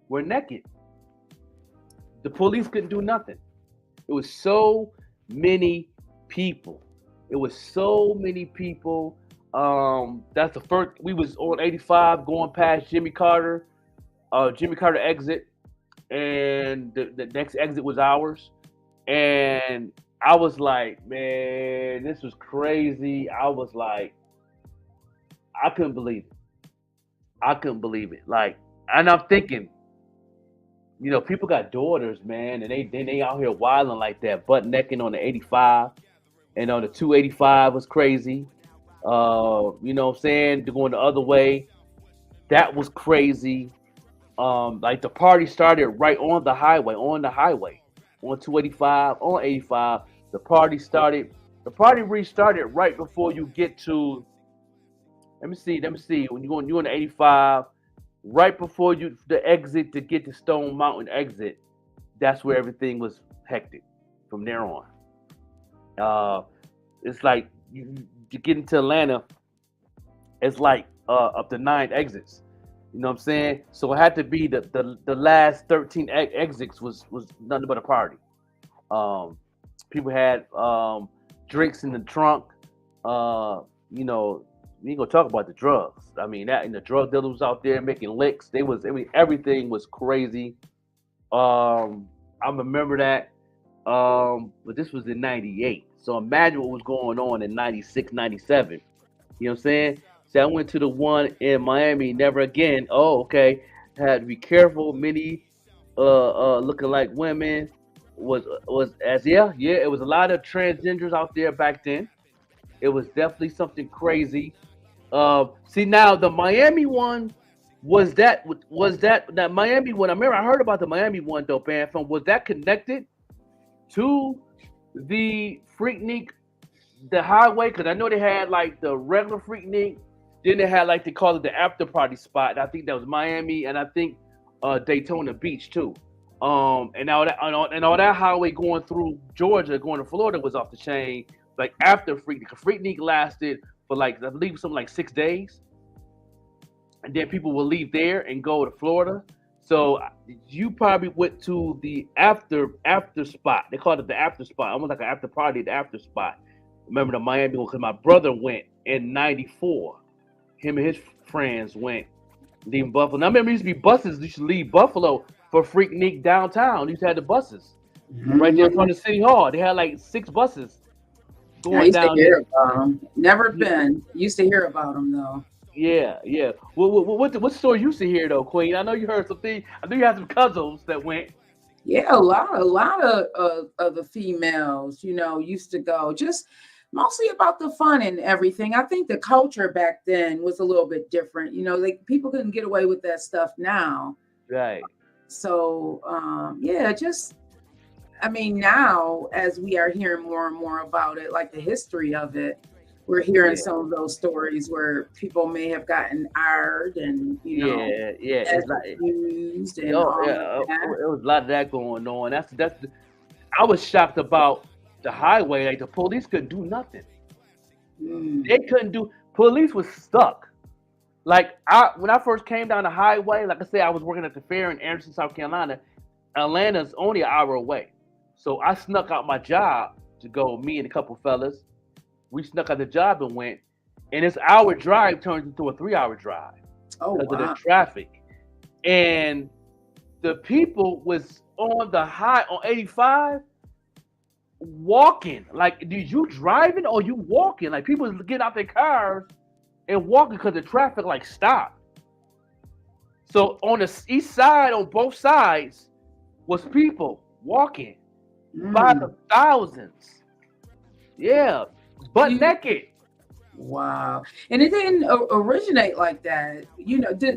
were naked. The police couldn't do nothing. It was so many people. That's the first. We was on 85 going past Jimmy Carter exit, and the next exit was ours. And I was like, man, this was crazy. I was like, I couldn't believe it. Like, and I'm thinking, people got daughters, man, and they out here wilding like that, butt necking on the 85, and on the 285 was crazy. You know what I'm saying? Going the other way, that was crazy. Like the party started right on the highway, on 285, on 85. The party restarted right before you get to. Let me see. When you're on the 85, right before the exit to get to Stone Mountain exit, that's where everything was hectic. From there on, it's like you get into Atlanta. It's like up to 9 exits. You know what I'm saying? So it had to be the last 13 exits was nothing but a party. People had drinks in the trunk. you know, we ain't gonna talk about the drugs. I mean, that and the drug dealers was out there making licks. Everything was crazy. I remember that. But this was in 98. So imagine what was going on in 96, 97. You know what I'm saying? So I went to the one in Miami, never again. Oh, okay. Had to be careful. Many looking like women was as yeah, it was a lot of transgenders out there back then. It was definitely something crazy. See now the Miami one was that Miami one. I remember I heard about the Miami one though, band film. Was that connected to the Freaknik, the highway? Because I know they had like the regular Freaknik, then they had like they call it the after party spot. I think that was Miami, and I think Daytona Beach too. And all that highway going through Georgia, going to Florida was off the chain. Like after Freaknik, Freaknik lasted for like I believe something like 6 days, and then people will leave there and go to Florida. So you probably went to the after spot. They called it the after spot, almost like an after party, the after spot. Remember the Miami one? Because my brother went in '94. Him and his friends went leaving Buffalo. Now I remember there used to be buses. You should leave Buffalo for Freaknik downtown. You used to have the buses right there in front of City Hall. They had like 6 buses I going used to down hear there. about them. Never been. Used to hear about them though. Yeah. What story you used to hear though, Queen? I know you heard something. I know you had some cousins that went. Yeah, a lot of the females, used to go just mostly about the fun and everything. I think the culture back then was a little bit different. Like people couldn't get away with that stuff now. Right. So yeah, just I mean, now as we are hearing more and more about it, like the history of it, we're hearing some of those stories where people may have gotten aired and It's like used and all yeah, of that. it was a lot of that going on. I was shocked about the highway. Like the police couldn't do nothing. They couldn't do. Police was stuck. Like when I first came down the highway, like I said, I was working at the fair in Anderson, South Carolina. Atlanta's only an hour away, so I snuck out my job to go. Me and a couple fellas, we snuck out the job and went. And this hour drive turned into a 3-hour drive because of the traffic. And the people was on the high on 85 walking. Like, did you driving or you walking? Like people was getting out their cars and walking because the traffic like stopped. So on the east side, on both sides, was people walking by the thousands. Yeah, butt naked. Wow. And it didn't originate like that.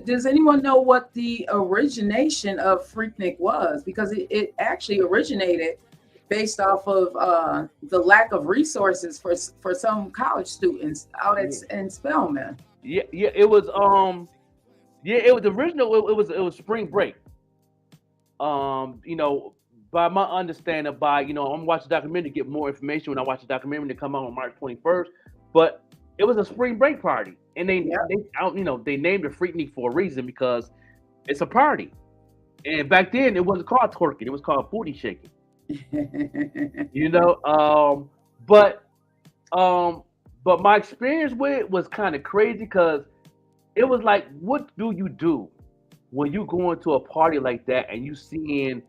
Does anyone know what the origination of Freaknik was? Because it actually originated based off of the lack of resources for some college students out in Spelman. Yeah, it was it was the original. It was spring break. By my understanding, I'm watching the documentary to get more information. When I watch the documentary to come out on March 21st, but it was a spring break party, and they named it Freaknik for a reason because it's a party. And back then, it wasn't called twerking; it was called booty shaking. But my experience with it was kind of crazy because it was like, what do you do when you go into a party like that and you seeing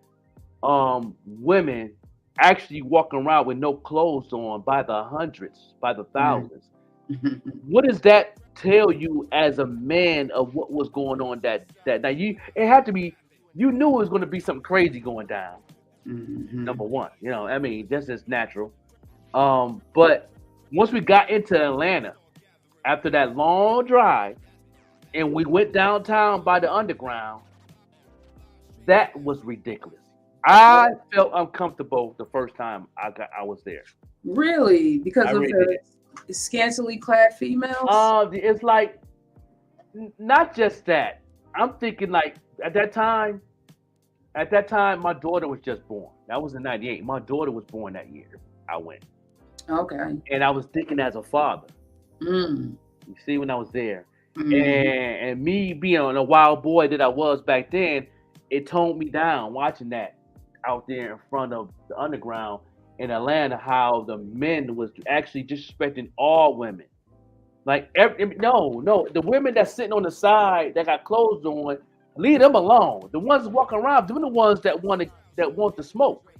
women actually walking around with no clothes on by the hundreds, by the thousands? What does that tell you as a man of what was going on that night? It had to be, you knew it was going to be something crazy going down. Number one, that's just natural. But once we got into Atlanta, after that long drive, and we went downtown by the underground, that was ridiculous. I felt uncomfortable the first time I was there. Really? Because of the scantily clad females? It's like, not just that. I'm thinking like at that time, my daughter was just born. That was in '98. My daughter was born that year. I went. Okay. And I was thinking as a father. You see, when I was there, and me being a wild boy that I was back then, it toned me down watching that out there in front of the underground in Atlanta, how the men was actually disrespecting all women. Like no, the women that's sitting on the side that got clothes on, leave them alone. The ones walking around, they're the ones that want to smoke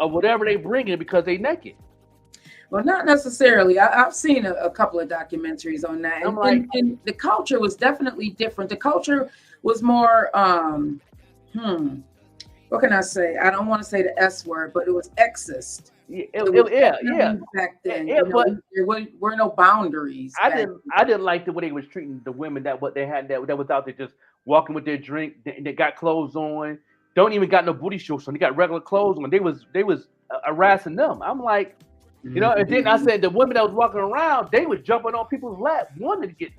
or whatever they bringing because they naked. Well, not necessarily. I've seen a couple of documentaries on that, I'm like, and the culture was definitely different. The culture was more, what can I say? I don't want to say the S word, but it was sexist. Yeah. Back then, Yeah, but there were no boundaries. I didn't like the way they was treating the women that what they had that was out there just walking with their drink. They got clothes on. Don't even got no booty shorts on. They got regular clothes on. They was harassing them. I'm like, and then I said the women that was walking around, they was jumping on people's lap, wanted to get,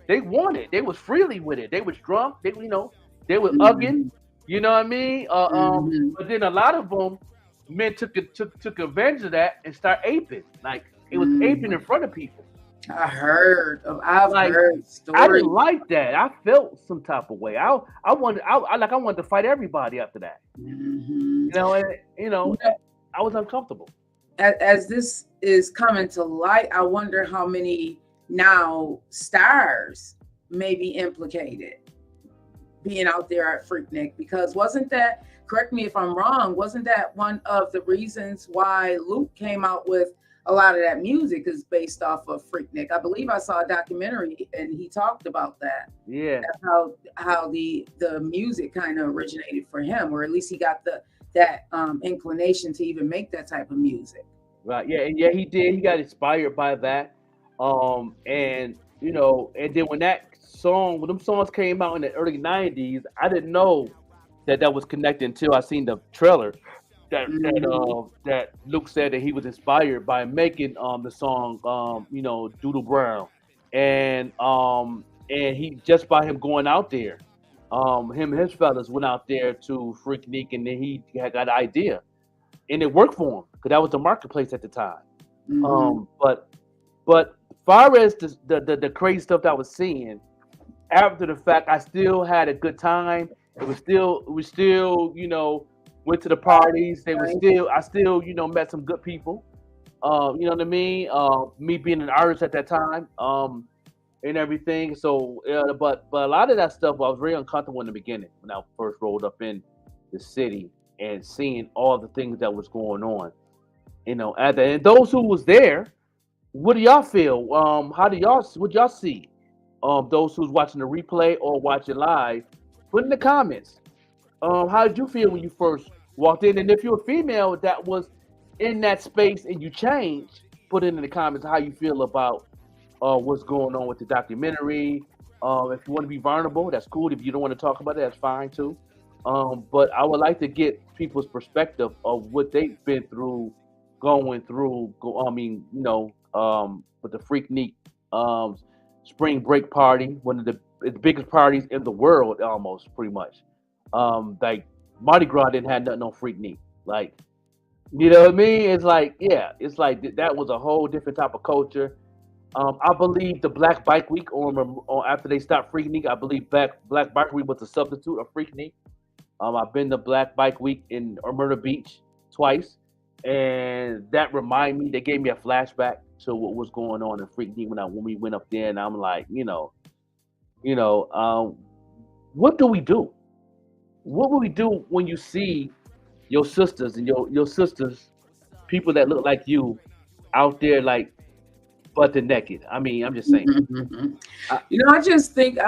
they wanted. They was freely with it. They was drunk. They were hugging. You know what I mean? But then a lot of them, men took advantage of that and start aping. Like it was aping in front of people. I've heard stories. I didn't like that. I felt some type of way. I wanted to fight everybody after that. I was uncomfortable. As this is coming to light, I wonder how many now stars may be implicated being out there at Freaknik, because wasn't that, correct me if I'm wrong, wasn't that one of the reasons why Luke came out with a lot of that music is based off of Freaknik? I believe I saw a documentary and he talked about that. Yeah. How the music kind of originated for him, or at least he got that inclination to even make that type of music. Right. Yeah, he did. He got inspired by that. And then when them songs came out in the early 90s, I didn't know that was connected until I seen the trailer that Luke said that he was inspired by making the song Doodle Brown. And he, just by him going out there, him and his fellas went out there to Freaknik, and then he got an idea, and it worked for him because that was the marketplace at the time. But far as the crazy stuff that I was seeing after the fact, I still had a good time. We still went to the parties. I still met some good people. You know what I mean? Me being an artist at that time, and everything. So, but a lot of that stuff, I was very uncomfortable in the beginning when I first rolled up in the city and seeing all the things that was going on. And those who was there, what do y'all feel? What y'all see? Those who's watching the replay or watching live, put in the comments. How did you feel when you first walked in? And if you're a female that was in that space and you changed, put it in the comments how you feel about what's going on with the documentary. If you want to be vulnerable, that's cool. If you don't want to talk about it, that's fine too. But I would like to get people's perspective of what they've been through, with the Freaknik spring break party, one of the biggest parties in the world, almost pretty much. Like Mardi Gras didn't have nothing on Freaknik. Like, you know what I mean? It's like, yeah, it's like that was a whole different type of culture. I believe the Black Bike Week, or after they stopped Freaknik, I believe Black Bike Week was a substitute of Freaknik. I've been to Black Bike Week in Myrtle Beach twice, and that reminded me, they gave me a flashback to what was going on in Freaknik when we went up there, and I'm like, what do we do? What will we do when you see your sisters and your sisters, people that look like you, out there like butt naked? I mean, I'm just saying. I just think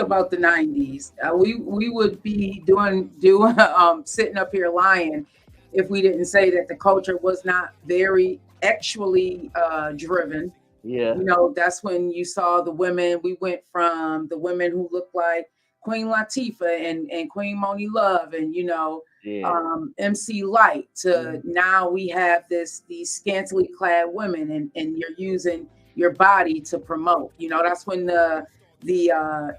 about the 90s. We would be doing sitting up here lying if we didn't say that the culture was not very actually driven. Yeah. That's when you saw the women. We went from the women who looked like Queen Latifah and Queen Moni Love and MC Light to now we have these scantily clad women and you're using your body to promote. That's when the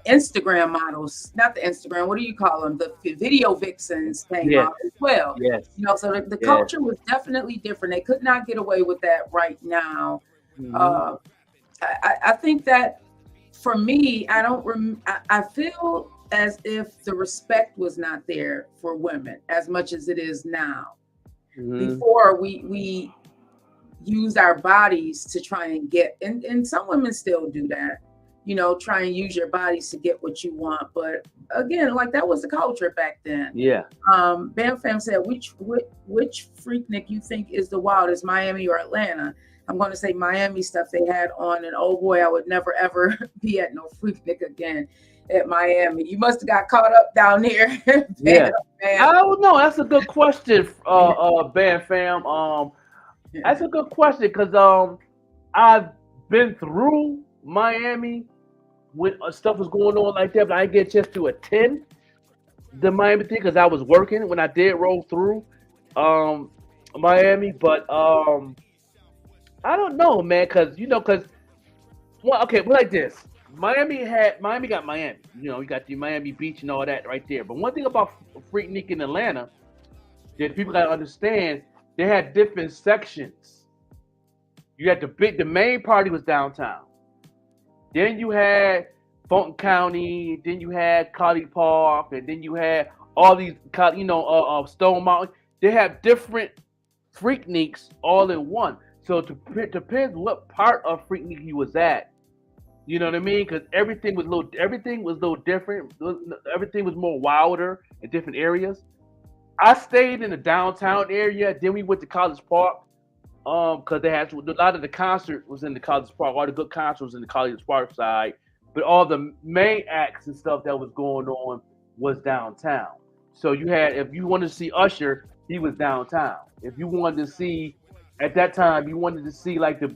Instagram models, not the Instagram, what do you call them? The video vixens came out as well. Yes. So the culture was definitely different. They could not get away with that right now. I think that for me, I feel as if the respect was not there for women as much as it is now. Before we use our bodies to try and get, and some women still do that, you know, try and use your bodies to get what you want. But again, like that was the culture back then. Yeah. Bam Fam said, which Freaknik you think is the wildest, Miami or Atlanta? I'm going to say Miami stuff they had on, and oh boy, I would never ever be at no Freaknik again at Miami. You must have got caught up down here. Yeah. Fam. I don't know. That's a good question, Bam Fam. That's a good question because I've been through Miami when stuff was going on like that, but I didn't get a chance to attend the Miami thing because I was working when I did roll through Miami. But I don't know, man, because well, like this. Miami got Miami. You know, you got the Miami Beach and all that right there. But one thing about Freaknik in Atlanta that people gotta understand, they had different sections. You had the main party was downtown. Then you had Fulton County. Then you had College Park, and then you had all these, Stone Mountain. They have different Freakniks all in one. So it depends what part of Freaknik you was at. You know what I mean? Because everything was a little different. Everything was more wilder in different areas. I stayed in the downtown area. Then we went to College Park because they had a lot of the concert was in the College Park. All the good concerts was in the College Park side, but all the main acts and stuff that was going on was downtown. So you had, if you wanted to see Usher, he was downtown. If you wanted to see, at that time, you wanted to see like the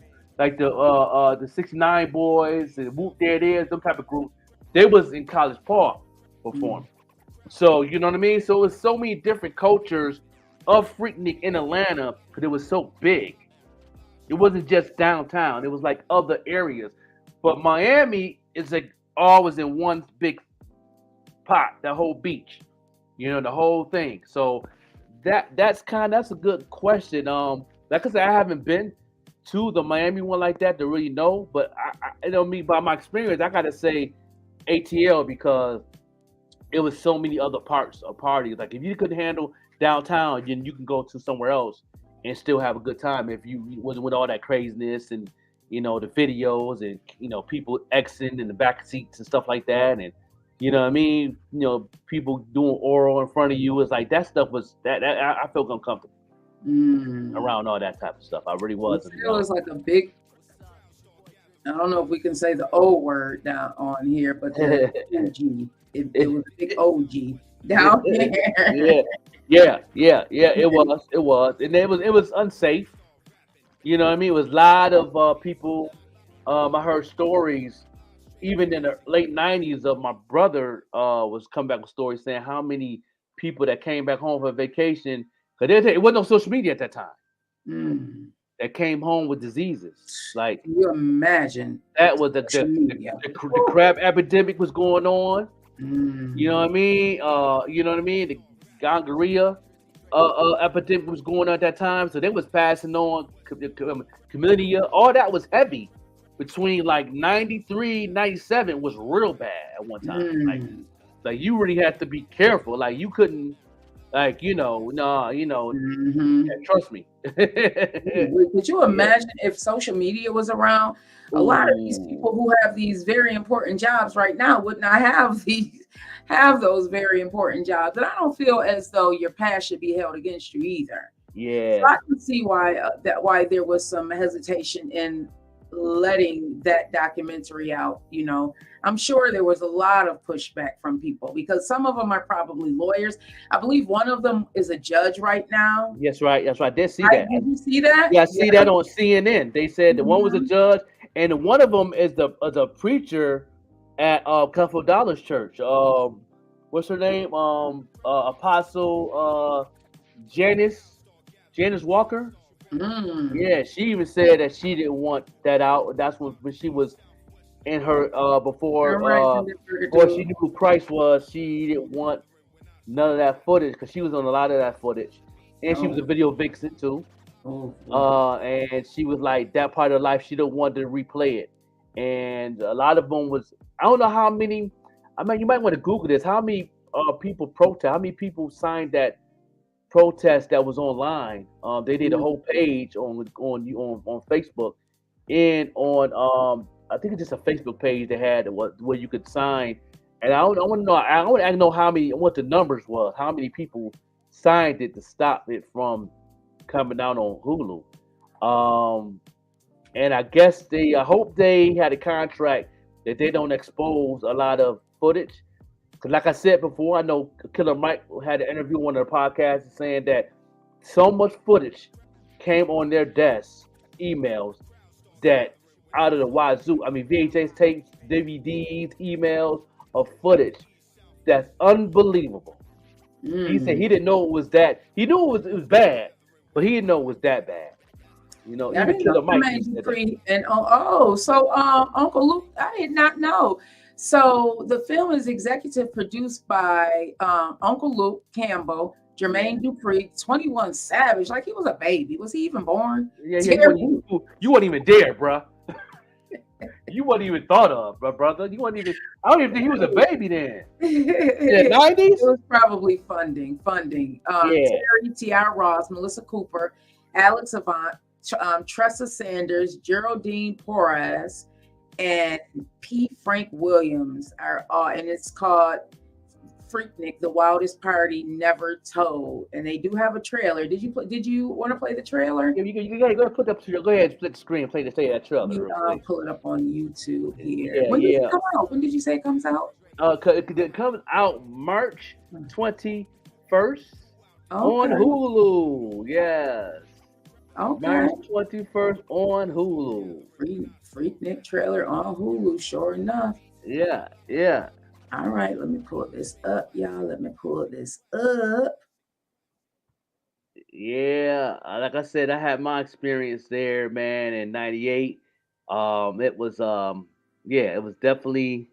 69 Boys and Whoop There It Is, them type of group, they was in College Park performing. So you know what I mean? So it was so many different cultures of Freaknik in Atlanta because it was so big. It wasn't just downtown. It was like other areas. But Miami is like always in one big pot, that whole beach. You know, the whole thing. So that's a good question. Like I said, I haven't been to the Miami one like that to really know, but I know me by my experience, I gotta say ATL because it was so many other parts of parties. Like if you couldn't handle downtown, then you can go to somewhere else and still have a good time if you wasn't with all that craziness and the videos and people Xing in the back seats and stuff like that, and you know what I mean, people doing oral in front of you. It's like that stuff was that I felt uncomfortable around all that type of stuff. I really was. It was like a big, I don't know if we can say the O word down on here, but the OG. It was a big OG down here. Yeah. It was, and it was unsafe. You know what I mean? It was a lot of people. I heard stories, even in the late '90s, of my brother was coming back with stories saying how many people that came back home for vacation, because it wasn't no social media at that time. That came home with diseases. Like, can you imagine? That was the crab epidemic was going on. You know what I mean? The gonorrhea epidemic was going on at that time. So they was passing on chlamydia. All that was heavy. Between like 93, 97 was real bad at one time. Like you really had to be careful. Like you couldn't, trust me. Could you imagine if social media was around? A lot of these people who have these very important jobs right now would not have those very important jobs. And I don't feel as though your past should be held against you either. Yeah, so I can see why there was some hesitation in letting that documentary out. I'm sure there was a lot of pushback from people because some of them are probably lawyers. I believe one of them is a judge right now. That's right. I did see that. Did you see that? Yeah, I see that on CNN. They said that one was a judge, and one of them is the preacher at Cuffle Dollars Church. What's her name? Apostle Janice Walker. Yeah, she even said that she didn't want that out. That's when she was in her before she knew who Christ was. She didn't want none of that footage because she was on a lot of that footage, and she was a video vixen too. And she was like that part of life she didn't want to replay it. And a lot of them was, I don't know how many. I mean, you might want to Google this. How many people protest? How many people signed that protest that was online. They did a whole page on Facebook and on I think it's just a Facebook page they had where you could sign. And I want to know. I want to know what the numbers was. How many people signed it to stop it from coming out on Hulu? And I guess I hope they had a contract that they don't expose a lot of footage. Because like I said before, I know Killer Mike had an interview on their podcast saying that so much footage came on their desks, emails, that out of the wazoo. I mean, VHS tapes, DVDs, emails of footage that's unbelievable. He said he didn't know it was that. He knew it was bad, but he didn't know it was that bad. You know, even Killer Mike said that. And so Uncle Luke, I did not know. So the film is executive produced by Uncle Luke Campbell, Jermaine Dupri, 21 Savage. Like he was a baby. Was he even born? Yeah, you weren't even there, bruh. You wasn't even thought of, brother. You wasn't even. I don't even think he was a baby then. The 90s. It was probably funding. Terry, T.I. Ross, Melissa Cooper, Alex Avant, Tressa Sanders, Geraldine Porras, and P. Frank Williams are and it's called Freaknik, The Wildest Party Never Told. And they do have a trailer. Did you want to play the trailer? Yeah, you gotta go put up. Go ahead, split the screen, play that trailer. I'll pull it up on YouTube here. When did it come out? When did you say it comes out? It comes out March 21st on Hulu. Yes. Okay. March 21st on Hulu. Freaknik trailer on Hulu. Sure enough. Yeah. All right, let me pull this up, y'all. Let me pull this up. Yeah, like I said, I had my experience there, man, in '98. It was it was definitely.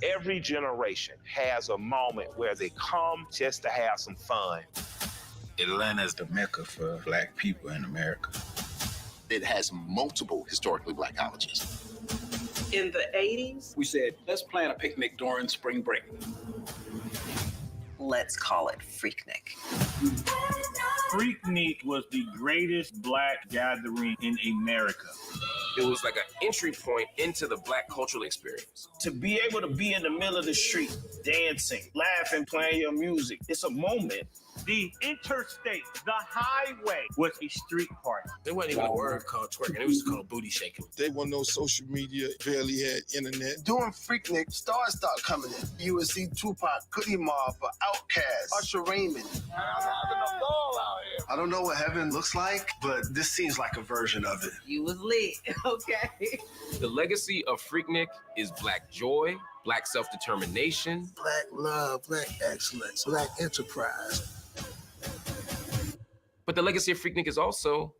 Every generation has a moment where they come just to have some fun. Atlanta is the mecca for Black people in America. It has multiple historically Black colleges. In the 80s, we said, let's plan a picnic during spring break. Let's call it Freaknik. Freaknik was the greatest Black gathering in America. It was like an entry point into the Black cultural experience. To be able to be in the middle of the street, dancing, laughing, playing your music, it's a moment. The interstate, the highway, was a street party. There wasn't even a word called twerking. It was called booty shaking. There was no social media, barely had internet. During Freaknik, stars started coming in. You would see Tupac, Goody Mob, Outkast, Usher Raymond. I don't know what heaven looks like, but this seems like a version of it. You was lit, okay. The legacy of Freaknik is Black joy, Black self-determination, Black love, Black excellence, Black enterprise. But the legacy of Freaknik is also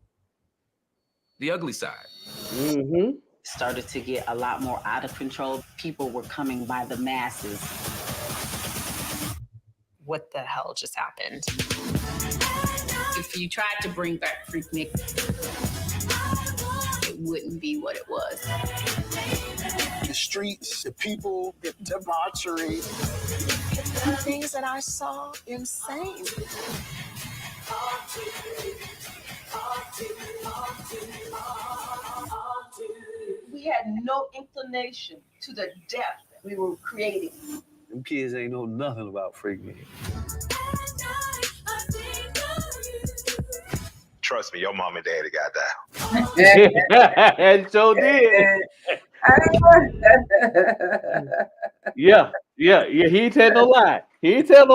the ugly side. Mm-hmm. Started to get a lot more out of control. People were coming by the masses. What the hell just happened? If you tried to bring back Freaknik, it wouldn't be what it was. The streets, the people, the debauchery. The things that I saw, insane. We had no inclination to the depth that we were creating. Them kids ain't know nothing about Freaknik. Trust me, your mom and daddy got down. And so did. Yeah. He ain't tell no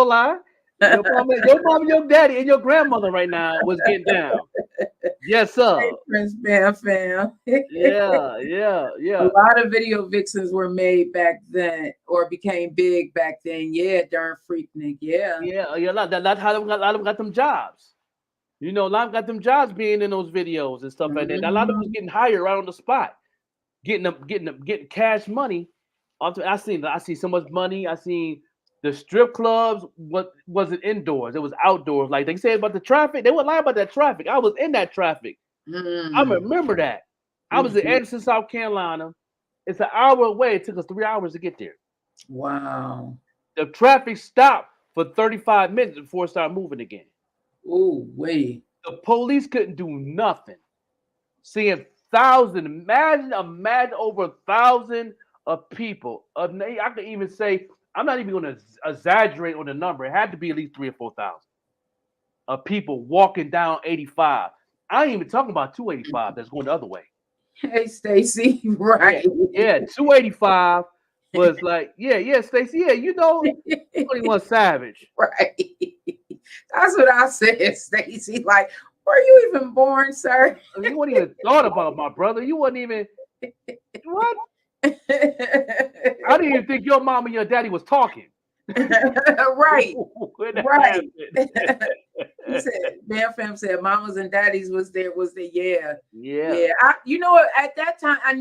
lie. Your mom, your daddy, and your grandmother right now was getting down. Yes, sir. Hey, Prince Bam Fam. Yeah. A lot of video vixens were made back then, or became big back then. Yeah, during Freaknik. Yeah. That's how a lot of them got them jobs. You know, a lot of them got them jobs being in those videos and stuff like that. A lot of them was getting hired right on the spot, getting cash money. I seen so much money. I seen the strip clubs wasn't indoors; it was outdoors. Like they said about the traffic, they weren't lying about that traffic. I was in that traffic. I remember that. I was in Anderson, South Carolina. It's an hour away. It took us 3 hours to get there. Wow. The traffic stopped for 35 minutes before it started moving again. Ooh, wait. The police couldn't do nothing. Seeing thousands, imagine over 1,000 of people. I could even say, I'm not even going to exaggerate on the number. It had to be at least 3,000 or 4,000 of people walking down 85. I ain't even talking about 285 that's going the other way. Hey, Stacy, right? Yeah, 285 was like, yeah, Stacy, yeah, you know, 21 Savage, right? That's what I said, Stacy. Like, were you even born, sir? You weren't even thought about my brother. You wasn't even what? I didn't even think your mom and your daddy was talking. Right. Right. He said, Man Fam said mamas and daddies was there, yeah. Yeah. You know what? At that time, I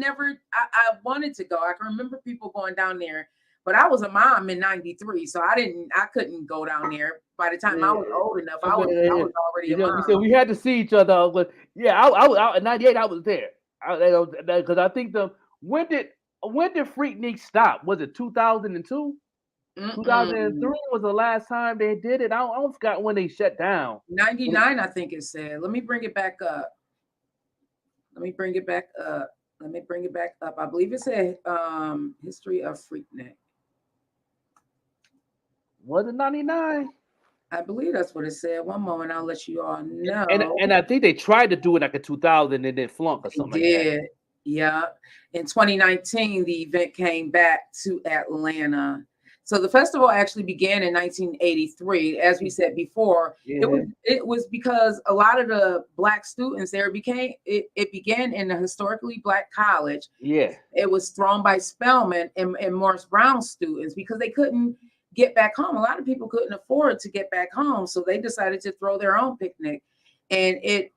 wanted to go. I can remember people going down there, but I was a mom in '93, so I couldn't go down there. By the time I was old enough, I was already a mom. So we had to see each other. But yeah, I in '98 I was there. Because I think when did Freaknik stop? Was it 2002? 2003 was the last time they did it. I don't forgot when they shut down. 99, I think it said. Let me bring it back up. I believe it said history of Freaknik. Was it 99? I believe that's what it said. One moment, I'll let you all know. And I think they tried to do it like in 2000 and then flunk or something like that. Yeah. In 2019, the event came back to Atlanta. So the festival actually began in 1983. As we said before, it was because a lot of the Black students there it began in a historically Black college. Yeah. It was thrown by Spelman and Morris Brown students because they couldn't get back home. A lot of people couldn't afford to get back home, so they decided to throw their own picnic, and it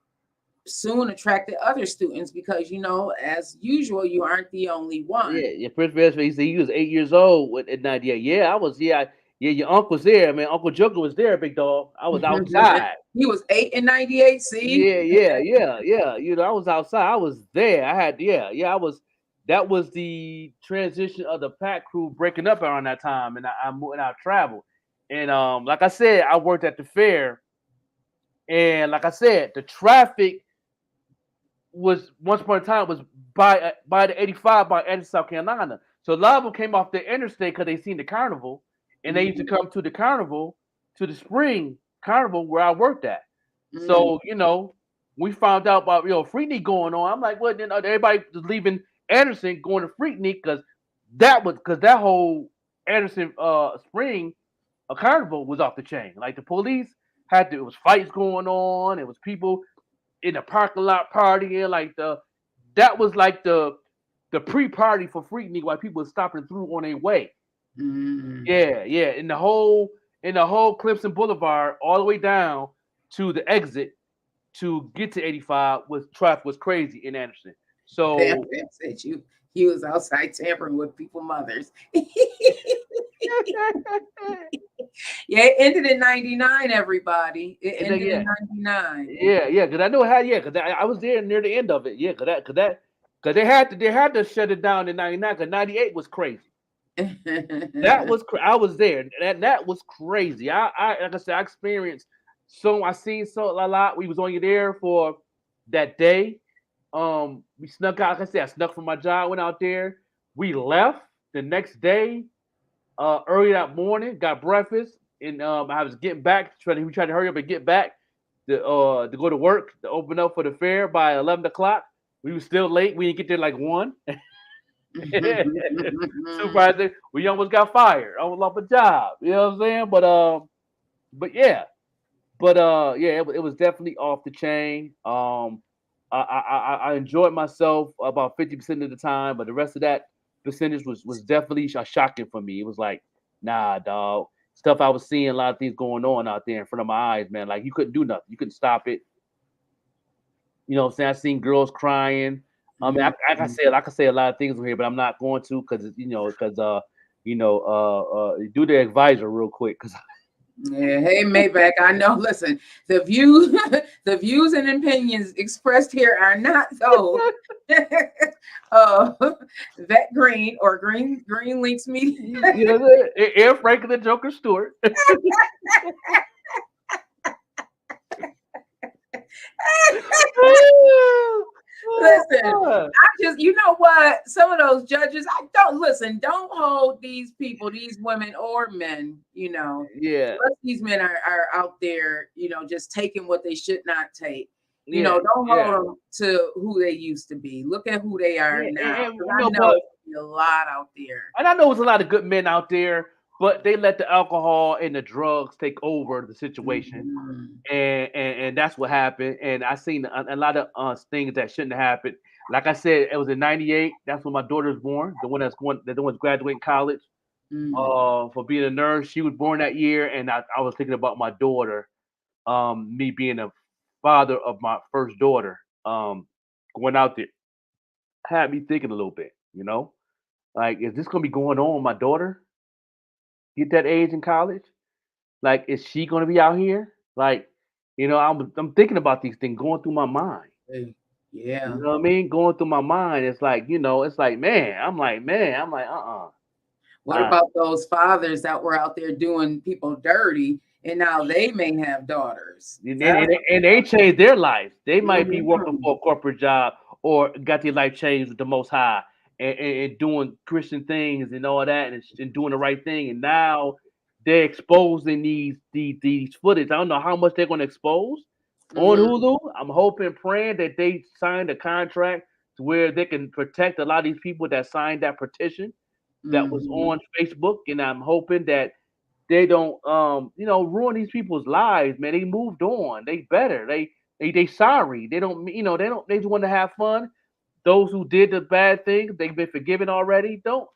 soon attracted other students because, you know, as usual, you aren't the only one. Yeah. Prince Vesper, he was 8 years old at 98. Yeah, I was. Yeah, your uncle was there, man. Uncle Joker was there, big dog. I was outside. He was 8 in 98. See? Yeah. You know, I was outside. I was there. I had. I was. That was the transition of the Pack crew breaking up around that time, and I traveled. And like I said, I worked at the fair, and like I said, the traffic was once upon a time was by the 85 by Edison, South Carolina. So a lot of them came off the interstate because they seen the carnival, and they used to come to the carnival, to the spring carnival where I worked at. So you know, we found out about Freaknik going on. I'm like, well, then everybody was leaving Anderson going to Freaknik because that whole Anderson spring carnival was off the chain. Like the police it was fights going on. It was people in the parking lot partying. Like that was like the pre-party for Freaknik while people were stopping through on their way. Yeah. In the whole Clemson Boulevard all the way down to the exit to get to 85 traffic was crazy in Anderson. So Bam said he was outside tampering with people's mothers. Yeah, it ended in 99, everybody. It ended in 99. Yeah, because I know how, because I was there near the end of it. Yeah, because they had to shut it down in 99 because 98 was crazy. That was I was there. That was crazy. I like I said, I experienced I seen a lot. We was only there for that day. We snuck out. Like I said, I snuck from my job, went out there. We left the next day, early that morning, got breakfast, and I was getting back. We tried to hurry up and get back to go to work to open up for the fair by 11 o'clock. We were still late. We didn't get there like 1. Supervisor, we almost got fired. I was off a job. You know what I'm saying? It was definitely off the chain. I enjoyed myself about 50% of the time, but the rest of that percentage was definitely shocking for me. It was like, nah, dog. Stuff I was seeing, a lot of things going on out there in front of my eyes, man. Like you couldn't do nothing. You couldn't stop it. You know what I'm saying? I seen girls crying. I mean, I can say a lot of things here, but I'm not going to because do the advisor real quick because Yeah, hey Maybach. I know. Listen, the views, the views and opinions expressed here are not those of Vet Green or Green Links Media. You know, Air Frank and the Joker Stewart. Listen, I just, you know what? Some of those judges, I don't listen. Don't hold these people, these women or men. You know, Yeah. unless these men are out there, you know, just taking what they should not take. You Yeah, know, don't yeah. hold them to who they used to be. Look at who they are Yeah, now. and, 'Cause you I know, know but it's a lot out there. and I know there's a lot of good men out there, but they let the alcohol and the drugs take over the situation, and that's what happened. And I seen a lot of things that shouldn't have happened. Like I said, it was in '98. That's when my daughter was born. The one's graduating college. For being a nurse, she was born that year, and I was thinking about my daughter. Me being a father of my first daughter, going out there had me thinking a little bit. You know, like, is this gonna be going on with my daughter? Get that age in college? Like, is she gonna be out here? Like, I'm thinking about these things going through my mind. Yeah. You know what I mean? Going through my mind. It's like, it's like, man, I'm like, What about those fathers that were out there doing people dirty, and now they may have daughters? And they changed their lives. They might be working Mhm. for a corporate job or got their life changed with the Most High and doing Christian things and all that and doing the right thing. And now they're exposing these footage. I don't know how much they're going to expose on Mhm. Hulu. I'm hoping, praying that they signed a contract to where they can protect a lot of these people that signed that petition that was Mhm. on Facebook. And I'm hoping that they don't ruin these people's lives, man. They moved on. They better. They sorry. They don't they just want to have fun. Those who did the bad things, they've been forgiven already. Don't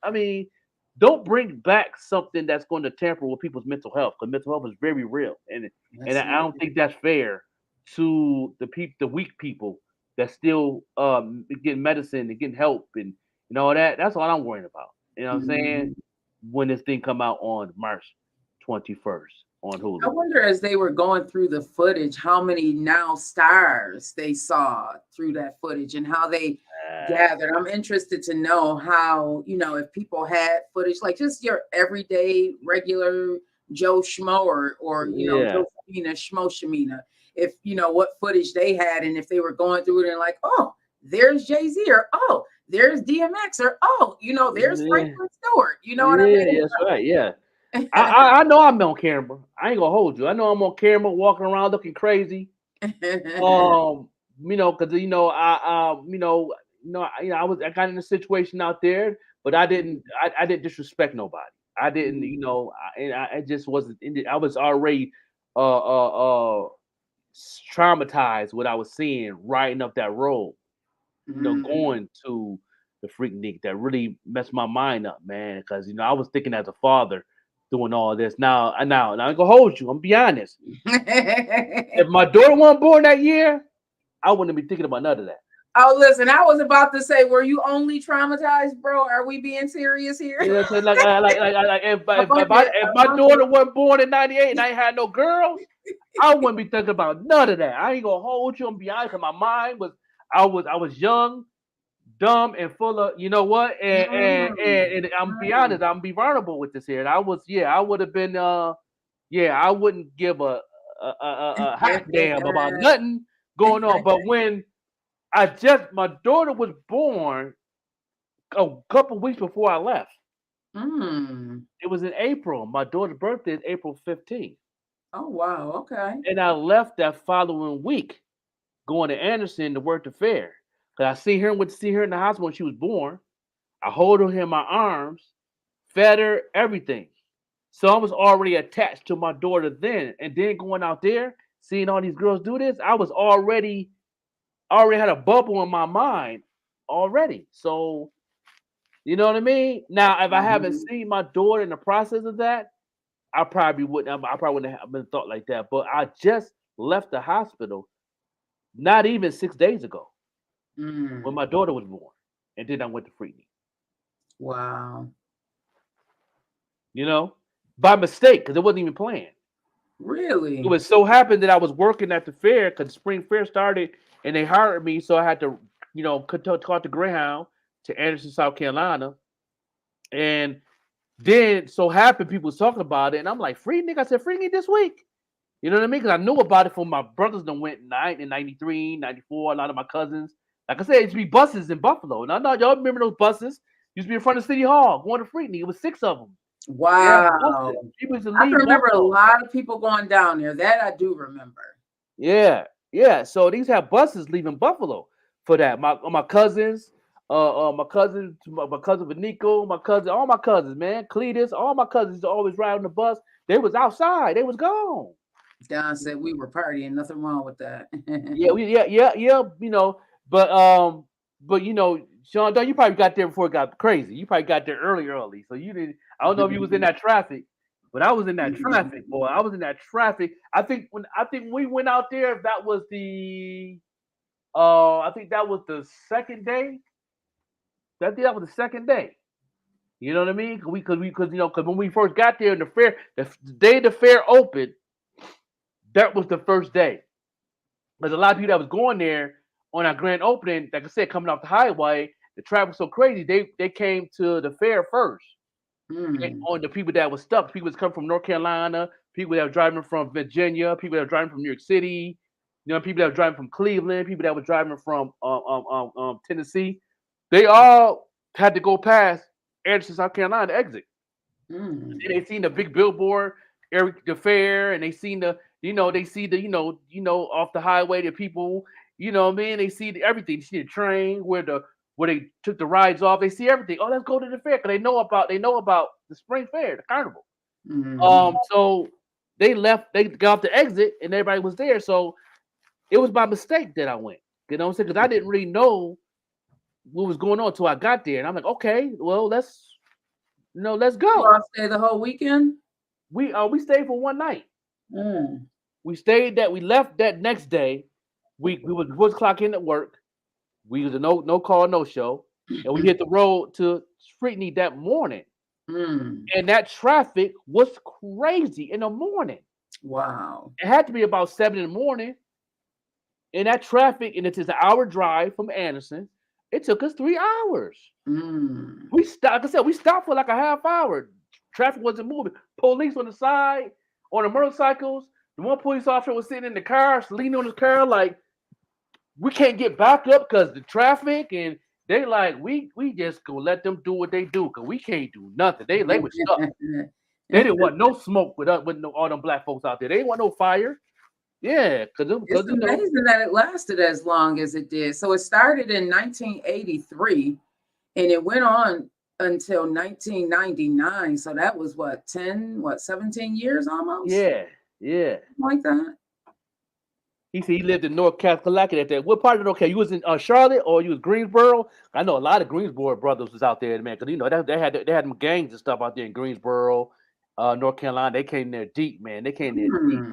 bring back something that's going to tamper with people's mental health, because mental health is very real. And I don't think that's fair to the weak people that still getting medicine and getting help and all that. That's all I'm worrying about. You know what I'm saying? Mhm. When this thing come out on March 21st on I Hulu. wonder, as they were going through the footage, how many now stars they saw through that footage and how they gathered. I'm interested to know how, if people had footage, like just your everyday regular Joe Schmo or Yeah. Joe Shamina, Schmo Shamina, if what footage they had, and if they were going through it and like, oh, there's Jay-Z, or oh, there's DMX, or oh, there's Yeah. Franklin Stewart. You know what I Yeah, mean? that's right. Yeah. I know I'm on camera. I ain't gonna hold you. I know I'm on camera walking around looking crazy. Because I got in a situation out there, but I didn't disrespect nobody. I didn't, I just wasn't I was already traumatized what I was seeing riding up that road, going to the Freaknik. That really messed my mind up, man. Because I was thinking as a father doing all this. Now I ain't gonna hold you. I'm gonna be honest. If my daughter wasn't born that year, I wouldn't be thinking about none of that. Oh, listen, I was about to say, were you only traumatized, bro? Are we being serious here? You know what I'm saying? Like if my daughter wasn't born in '98 and I ain't had no girls, I wouldn't be thinking about none of that. I ain't gonna hold you. I'm be honest. My mind was, I was young, dumb, and full of, you know what? And I'm be honest. I'm be vulnerable with this here. And I would have been I wouldn't give a hot damn about nothing going on. But when my daughter was born a couple weeks before I left. It was in April. My daughter's birthday is April 15th. Oh, wow. Okay. And I left that following week going to Anderson to work the fair. Because went to see her in the hospital when she was born. I hold her in my arms, fed her, everything. So I was already attached to my daughter then. And then going out there, seeing all these girls do this, I was already had a bubble in my mind already. So, you know what I mean? Now, if I haven't seen my daughter in the process of that, I probably wouldn't have been thought like that. But I just left the hospital not even 6 days ago when my daughter was born. And then I went to Freaknik. Wow. By mistake, because it wasn't even planned. Really? It was so happened that I was working at the fair because spring fair started and they hired me, so I had to, talk to Greyhound to Anderson, South Carolina, and then so happened people was talking about it, and I'm like, Freaknik? I said, Freaknik this week. You know what I mean? Because I knew about it from my brothers that went in 93, 94, a lot of my cousins. Like I said, it used to be buses in Buffalo. Now, y'all remember those buses? Used to be in front of City Hall, going to Freaknik. It was 6 of them. Wow. People used to I leave can remember Buffalo. a lot of people going down there. That I do remember. Yeah. So these have buses leaving Buffalo for that. My cousins, my cousin Vinico, all my cousins, man, Cletus, all my cousins used to always ride on the bus. They was outside. They was gone. Don said we were partying. Nothing wrong with that. Yeah. But Sean, you probably got there before it got crazy. You probably got there early. So you didn't. I don't know if you was in that traffic, but I was in that traffic, boy. I was in that traffic. I think when we went out there, that was the, I think that was the second day. That was the second day. You know what I mean? Because when we first got there in the fair, the day the fair opened, that was the first day. There's a lot of people that was going there on our grand opening. Like I said, coming off the highway, the traffic was so crazy. They came to the fair first. On the people that was stuck, people was coming from North Carolina, people that were driving from Virginia, people that were driving from New York City, people that were driving from Cleveland, people that were driving from Tennessee. They all had to go past Anderson, South Carolina to exit. And they seen the big billboard, the fair, and they seen the, they see the, off the highway, the people, they see everything. They see the train where they took the rides off. They see everything. Oh, let's go to the fair because they know about the spring fair, the carnival. So they left. They got off the exit, and everybody was there. So it was by mistake that I went. You know what I'm saying? Because I didn't really know what was going on until I got there, and I'm like, okay, well, let's go. You all stay the whole weekend? We stayed for one night. We left that next day. We was clocking at work. We was a no call, no show, and we hit the road to Freaknik that morning. And that traffic was crazy in the morning. Wow. It had to be about 7 in the morning. And that traffic, and it is an hour drive from Anderson. It took us 3 hours. We stopped. Like I said, we stopped for like a half hour. Traffic wasn't moving. Police on the side, on the motorcycles. The one police officer was sitting in the car, leaning on his car, like, we can't get back up because the traffic, and they like, we just gonna let them do what they do because we can't do nothing. They were stuck. They didn't want no smoke with all them black folks out there. They didn't want no fire. Yeah, because it's amazing that it lasted as long as it did. So it started in 1983, and it went on until 1999. So that was 17 years almost? Yeah. Like that. He said he lived in North Carolina at that. What part of North Carolina? You was in Charlotte or you was Greensboro? I know a lot of Greensboro brothers was out there, man, because they had them gangs and stuff out there in Greensboro, North Carolina. They came there deep, man. They came there deep.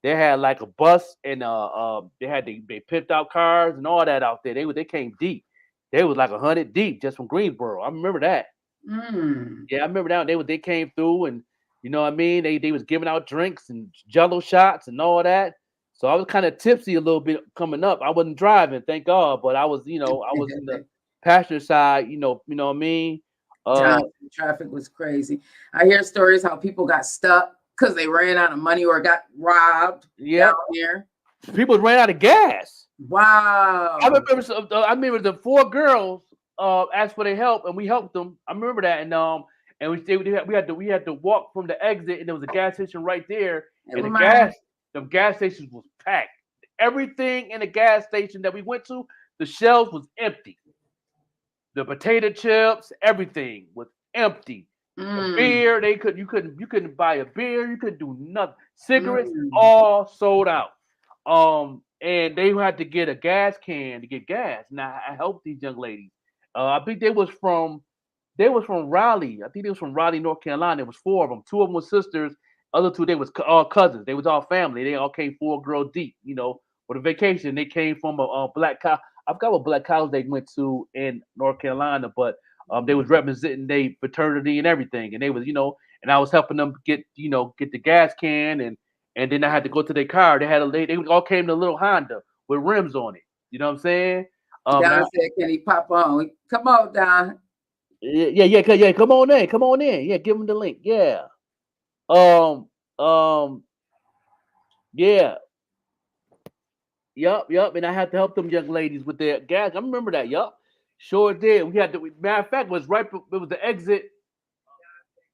They had like a bus and they picked out cars and all that out there. They came deep. They was like 100 deep just from Greensboro. I remember that. Yeah, I remember that. They came through, and you know what I mean. They was giving out drinks and Jello shots and all that. So I was kind of tipsy a little bit coming up. I wasn't driving, thank God, but I was in the passenger side. You know what I mean. Traffic was crazy. I hear stories how people got stuck because they ran out of money or got robbed. Yeah, here people ran out of gas. Wow. I remember the 4 girls asked for their help, and we helped them. I remember that, and we had to walk from the exit, and there was a gas station right there, and the gas stations was packed. Everything in the gas station that we went to, the shelves was empty. The potato chips, everything was empty. The beer, you couldn't buy a beer, you couldn't do nothing. Cigarettes, all sold out. And they had to get a gas can to get gas. Now I helped these young ladies. I think they was from Raleigh. I think they was from Raleigh, North Carolina. There was 4 of them. 2 of them were sisters. Other 2, they was all cousins. They was all family. They all came 4 girls deep, for the vacation. They came from a black cow. I forgot what black college they went to in North Carolina, but They was representing their fraternity and everything, and they was, and I was helping them get the gas can, and then I had to go to their car. They had they all came to a little Honda with rims on it. You know what I'm saying? Don said, "Can he pop on? Come on, Don." Yeah. Come on in. Yeah, give him the link. Yeah. Yeah. Yup. And I had to help them young ladies with their gas. I remember that. Yup. Sure did. We had to. Matter of fact, it was the exit.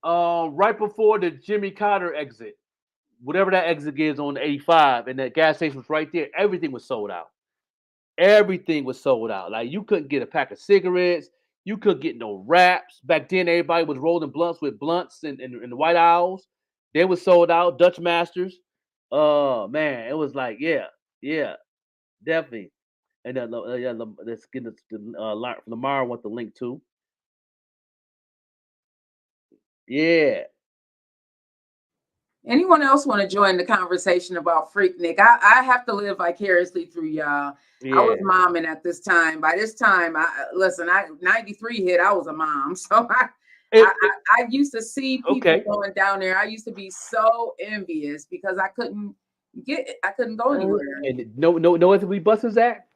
Right before the Jimmy Carter exit, whatever that exit is on 85, and that gas station was right there. Everything was sold out. Like you couldn't get a pack of cigarettes. You couldn't get no wraps. Back then, everybody was rolling blunts with blunts and White Owls. They were sold out. Dutch Masters. Oh man, it was like yeah, definitely. And then let's get Lamar want the link too. Yeah. Anyone else want to join the conversation about Freaknik? I have to live vicariously through y'all. Yeah. I was momming at this time. By this time, I 93 hit. I was a mom, so I used to see people going down there. I used to be so envious because I couldn't go anywhere. And no where the buses at?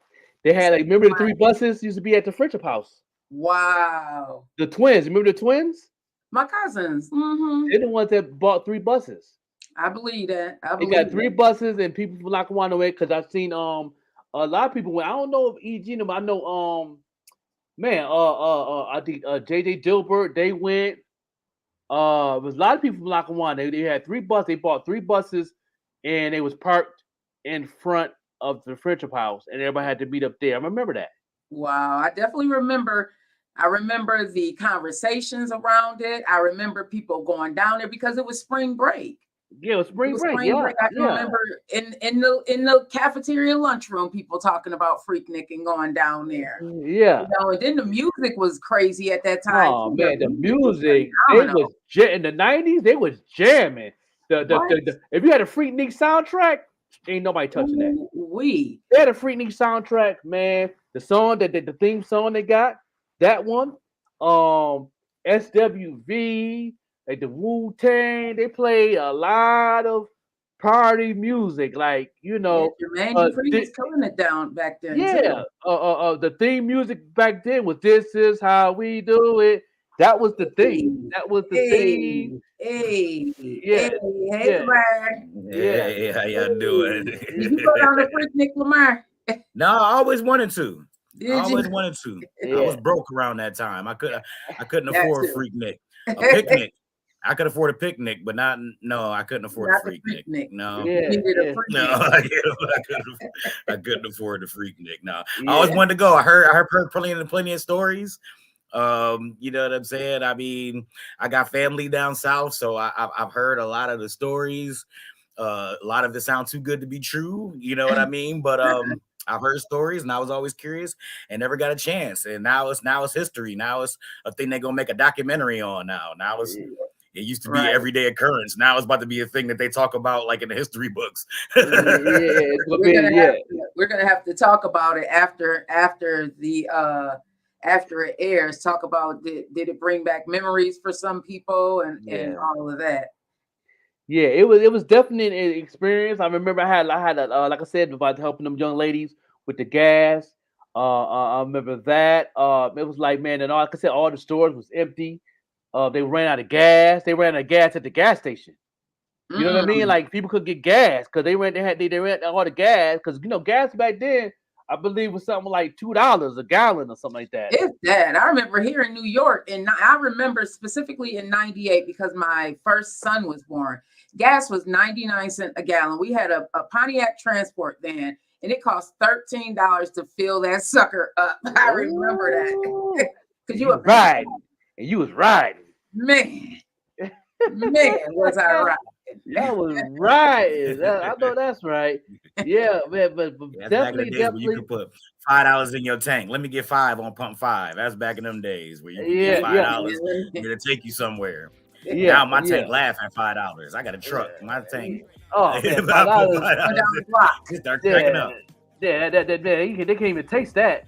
They had remember the 3 buses used to be at the Friendship House. Wow. The twins, remember the twins? My cousins. Mm-hmm. They're the ones that bought 3 buses. I believe that. They got 3 buses, and people from Lackawanna went because I've seen a lot of people went. I don't know if E.G. them, I know I think JJ Dilbert, they went. It was a lot of people from Lackawanna. They had 3 buses. They bought 3 buses, and they was parked in front of the Friendship House, and everybody had to meet up there. I remember that. Wow, I definitely remember. I remember the conversations around it. I remember people going down there because it was spring break. Yeah, it was spring break. I can remember in the cafeteria lunchroom, people talking about Freaknik and going down there. Yeah. And then the music was crazy at that time. Oh man, the music was in the 90s. They was jamming. The if you had a Freaknik soundtrack, ain't nobody touching that. They had a Freaknik soundtrack, man. The song the theme song they got, that one, SWV. Like the Wu-Tang, they played a lot of party music, like Jermaine Dupri was killing it down back then. Yeah, the theme music back then was "This Is How We Do It." That was the theme. That was the theme. Hey, Hey, how y'all doing? Did you go down to Freaknik, Lamar? No, I always wanted to. Did I always you? wanted to. Yeah. I was broke around that time. I couldn't That afford too. Freaknik. A picnic. I could afford a picnic, but I couldn't afford Not a the Freaknik. No. You needed a No, Freaknik. I couldn't afford the Freaknik. No, I always wanted to go. I heard plenty of stories. You know what I'm saying? I mean, I got family down south, so I've heard a lot of the stories. A lot of it sound too good to be true. You know what I mean? But I've heard stories, and I was always curious, and never got a chance. And now it's history. Now it's a thing they're gonna make a documentary on. Now it used to be everyday occurrence. Now it's about to be a thing that they talk about like in the history books. We're gonna have to talk about it after it airs. Talk about did it bring back memories for some people and all of that. Yeah, it was definitely an experience. I remember I had like I said, about helping them young ladies with the gas. I remember that. It was like, man, and like I said, all the stores was empty. They ran out of gas. They ran out of gas at the gas station. You know what I mean? Like people could get gas because they ran all the gas because gas back then I believe was something like $2 a gallon or something like that. If that, I remember here in New York, and I remember specifically in '98 because my first son was born. Gas was 99 cents a gallon. We had a Pontiac transport van, and it cost $13 to fill that sucker up. I remember that because you were riding, and you was riding. Man, was I riding? That was right. I know that's right. Yeah, man, but That's definitely, back in the days where you could put $5 in your tank. Let me get 5 on pump 5. That's back in them days where you could get $5 to take you somewhere. Yeah, now my tank laugh at $5. I got a truck. My tank. Oh man, $5 start cracking up. Yeah, they can't even taste that.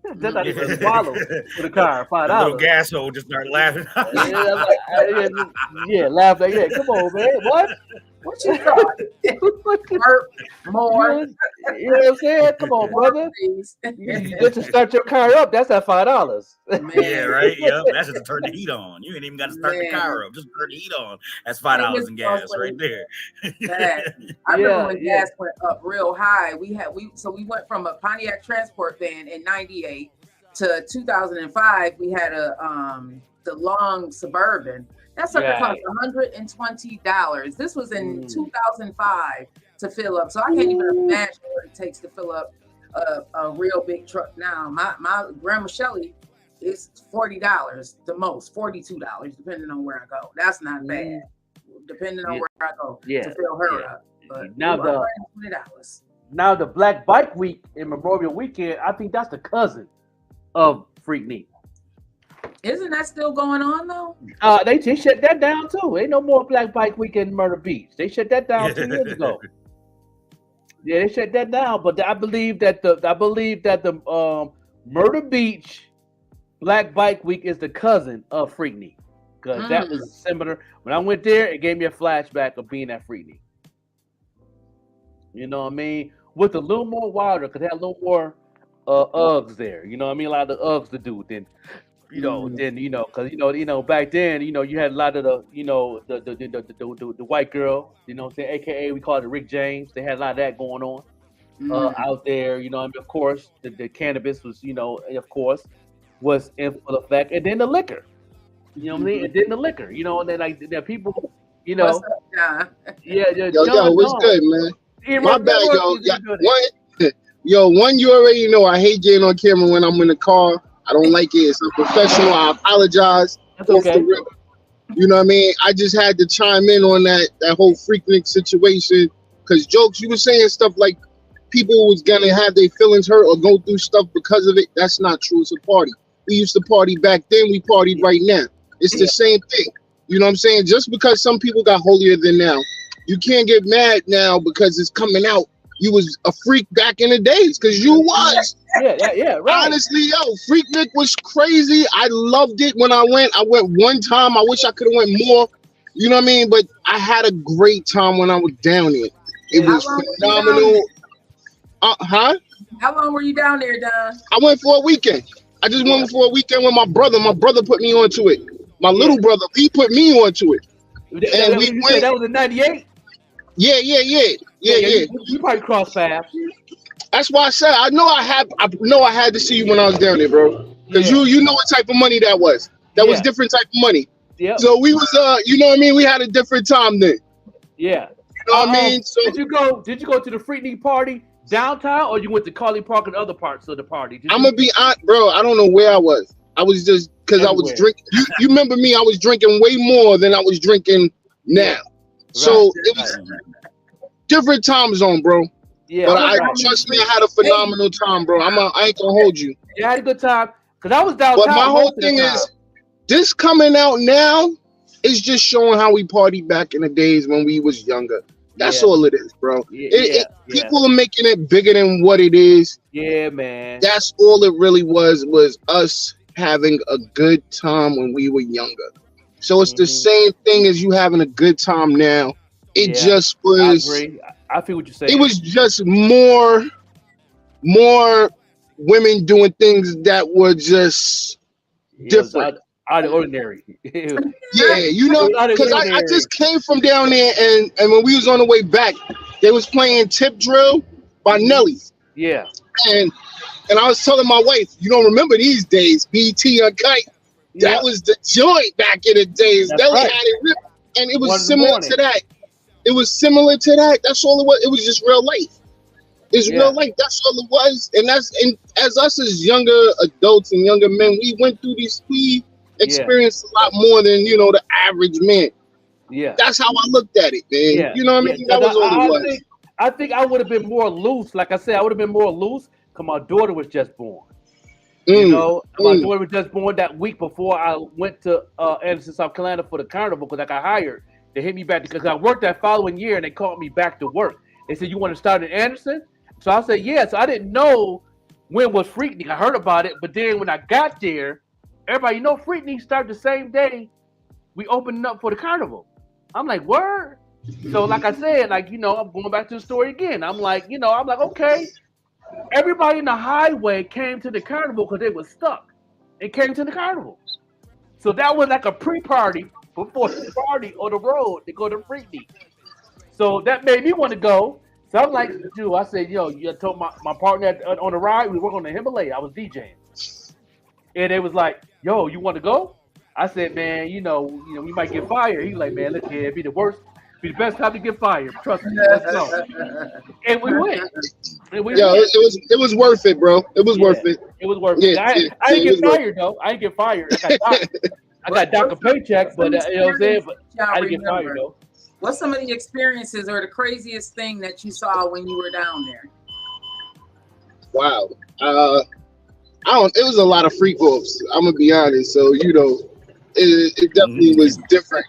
That's not even a swallow for the car. $5. The little gas hole just started laughing. Yeah, laugh like that. Come on, man. What? What you thought? More. You know what I'm saying? Come on, brother. You get to start your car up. That's at $5. Yeah, right. Yep. That's just to turn the heat on. You ain't even got to start the car up. Just turn the heat on. That's $5 in gas right there. I remember when gas went up real high. We went from a Pontiac transport van in '98 to 2005. We had the long Suburban. That sucker cost $120. This was in 2005 to fill up. So I can't even imagine what it takes to fill up a real big truck now. My Grandma Shelley is $40 the most, $42 depending on where I go. That's not bad. Depending on where I go to fill her up. But now $120. Now the Black Bike Week and Memorial Weekend, I think that's the cousin of Freaknik. Isn't that still going on though? They shut that down too. Ain't no more Black Bike Weekend in Myrtle Beach. They shut that down 2 years ago. Yeah, they shut that down. But I believe that the Myrtle Beach Black Bike Week is the cousin of Freaknik, because that was similar. When I went there, it gave me a flashback of being at Freaknik. You know what I mean? With a little more wilder, because they had a little more Uggs there. You know what I mean? A lot of Uggs to do then. Because back then, you had a lot of the white girl, what I'm saying, aka we call it Rick James. They had a lot of that going on out there. Of course, the cannabis was, of course, was in full effect, and then the liquor. You know what I mean? And then the liquor. And then the people, What's up, John? Yo, what's good, man? My bad, yo. One, you already know I hate getting on camera when I'm in the car. I don't like it. It's unprofessional. I apologize. That's okay. You know what I mean? I just had to chime in on that whole Freaknik situation. Because Jokes, you were saying stuff like people was going to have their feelings hurt or go through stuff because of it. That's not true. It's a party. We used to party back then. We partied right now. It's the same thing. You know what I'm saying? Just because some people got holier than now, you can't get mad now because it's coming out. You was a freak back in the days, because you was. Yeah, right. Honestly, Freaknik was crazy. I loved it when I went. I went one time. I wish I could have went more. You know what I mean? But I had a great time when I was down there. It was phenomenal. How long were you down there, Don? I went for a weekend. I just went for a weekend with my brother. My brother put me onto it. My little brother, he put me onto it. And we went. That was in '98. Yeah. You probably crossed paths. That's why I said I know I had to see you when I was down there, bro. Because you know what type of money that was. That was different type of money. Yeah. So we was you know what I mean? We had a different time then. Yeah. You know what I mean? So did you go to the Freaknik party downtown, or you went to Carly Park and other parts of the party? I'm gonna be honest, bro. I don't know where I was. I was just because I was drinking. You remember me? I was drinking way more than I was drinking now. So it was different time zone, bro. Yeah, but trust me, I had a phenomenal time, bro. I ain't gonna hold you. You had a good time, because I was downtown. But my whole thing is, this coming out now is just showing how we partied back in the days when we was younger. That's all it is, bro. People are making it bigger than what it is. Yeah, man. That's all it really was us having a good time when we were younger. So it's the same thing as you having a good time now. It just was. I agree. I feel what you're saying. It was just more women doing things that were just different. Out of ordinary. Yeah, because I just came from down there, and when we was on the way back, they was playing Tip Drill by Nelly. Yeah. And I was telling my wife, you don't remember these days, BT Uncut. That was the joint back in the days. Nelly had it ripped, and it was similar to that. It was similar to that. That's all it was. It was just real life. It's real life. That's all it was. And as us as younger adults and younger men, we went through these. We experienced a lot more than the average man. Yeah, that's how I looked at it, man. Yeah. You know what I mean? That was all it was. I think I would have been more loose. Like I said, I would have been more loose because my daughter was just born. My daughter was just born that week before I went to Anderson, South Carolina for the carnival, because I got hired. They hit me back because I worked that following year, and they called me back to work. They said, "You want to start in Anderson?" So I said, "Yeah." So I didn't know when was Freaknik? I heard about it, but then when I got there, everybody, Freaknik started the same day we opened up for the carnival. I'm like, word? So like I said, I'm going back to the story again. I'm like, okay. Everybody in the highway came to the carnival because they were stuck. They came to the carnival. So that was like a pre-party before the party on the road to go to Freaknik. So that made me want to go. So I'm like, dude, I said, you told my partner on the ride, we were on the Himalaya. I was DJing. And they was like, yo, you want to go? I said, man, we might get fired. He's like, man, look here, it'd be the best time to get fired. Trust me, let's go. And we went. It was worth it, bro. It was worth it. It was worth it. I didn't get fired though. I didn't get fired. I got doctor paychecks, but But I didn't get fired though. What's some of the experiences or the craziest thing that you saw when you were down there? Wow. It was a lot of freak offs. I'm gonna be honest. So it definitely was different.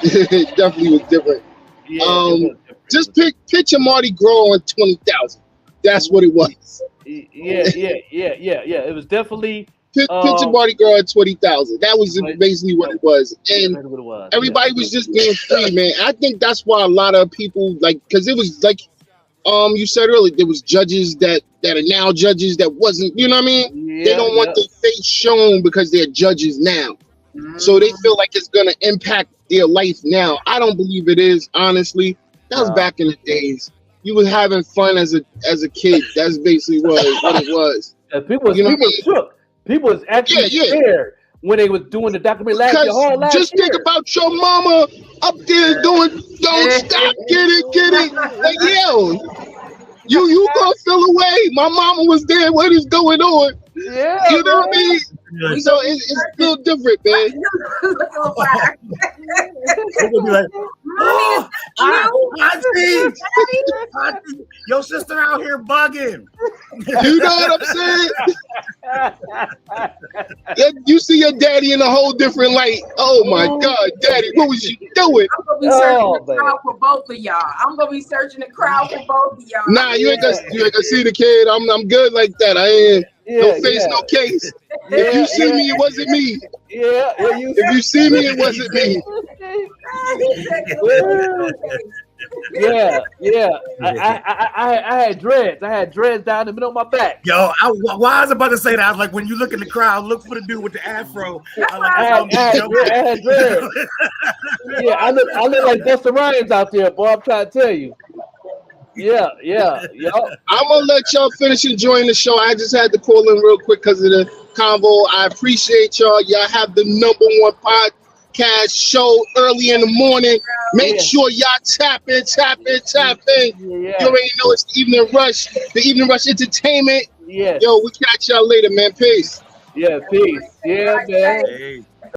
It definitely was different. Yeah, just picture Mardi Gras on 20,000. That's what it was. Yeah. It was definitely picture Mardi Gras at 20,000. That was basically what it was, and everybody was just being free, man. I think that's why a lot of people because it was like you said earlier, there was judges that are now judges that wasn't. You know what I mean? Yeah, they don't want their face shown because they're judges now, so they feel like it's gonna impact their life now. I don't believe it is, honestly. That was back in the days. You was having fun as a kid. That's basically what it was. People shook. People was actually scared when they was doing the documentary last year. Just think about your mama up there doing "Don't Stop, Get It." Like, you gonna feel away. My mama was there. What is going on? Yeah, you know what I mean. So it's still different, man. They're gonna be like, oh, Auntie, your sister out here bugging. You know what I'm saying? You see your daddy in a whole different light. Oh my God, Daddy, what was you doing? I'm gonna be searching the crowd for both of y'all. I'm gonna be searching the crowd for both of y'all. Nah, you ain't gonna see the kid. I'm good like that. I ain't. No face, no case. If you see me, it wasn't me. If you see me, it wasn't me. I had dreads. I had dreads down the middle of my back. Yo, I was about to say that. I was like, when you look in the crowd, look for the dude with the afro. I had dreads. I look like Busta Rhymes out there, boy. I'm trying to tell you. Yeah. I'm gonna let y'all finish enjoying the show. I just had to call in real quick because of the convo. I appreciate y'all. Y'all have the #1 podcast show early in the morning. Make sure y'all tap in. You already know it's the Evening Rush Entertainment. Yeah. Yo, we catch y'all later, man. Peace. Yeah, peace. Yeah, man. Hey.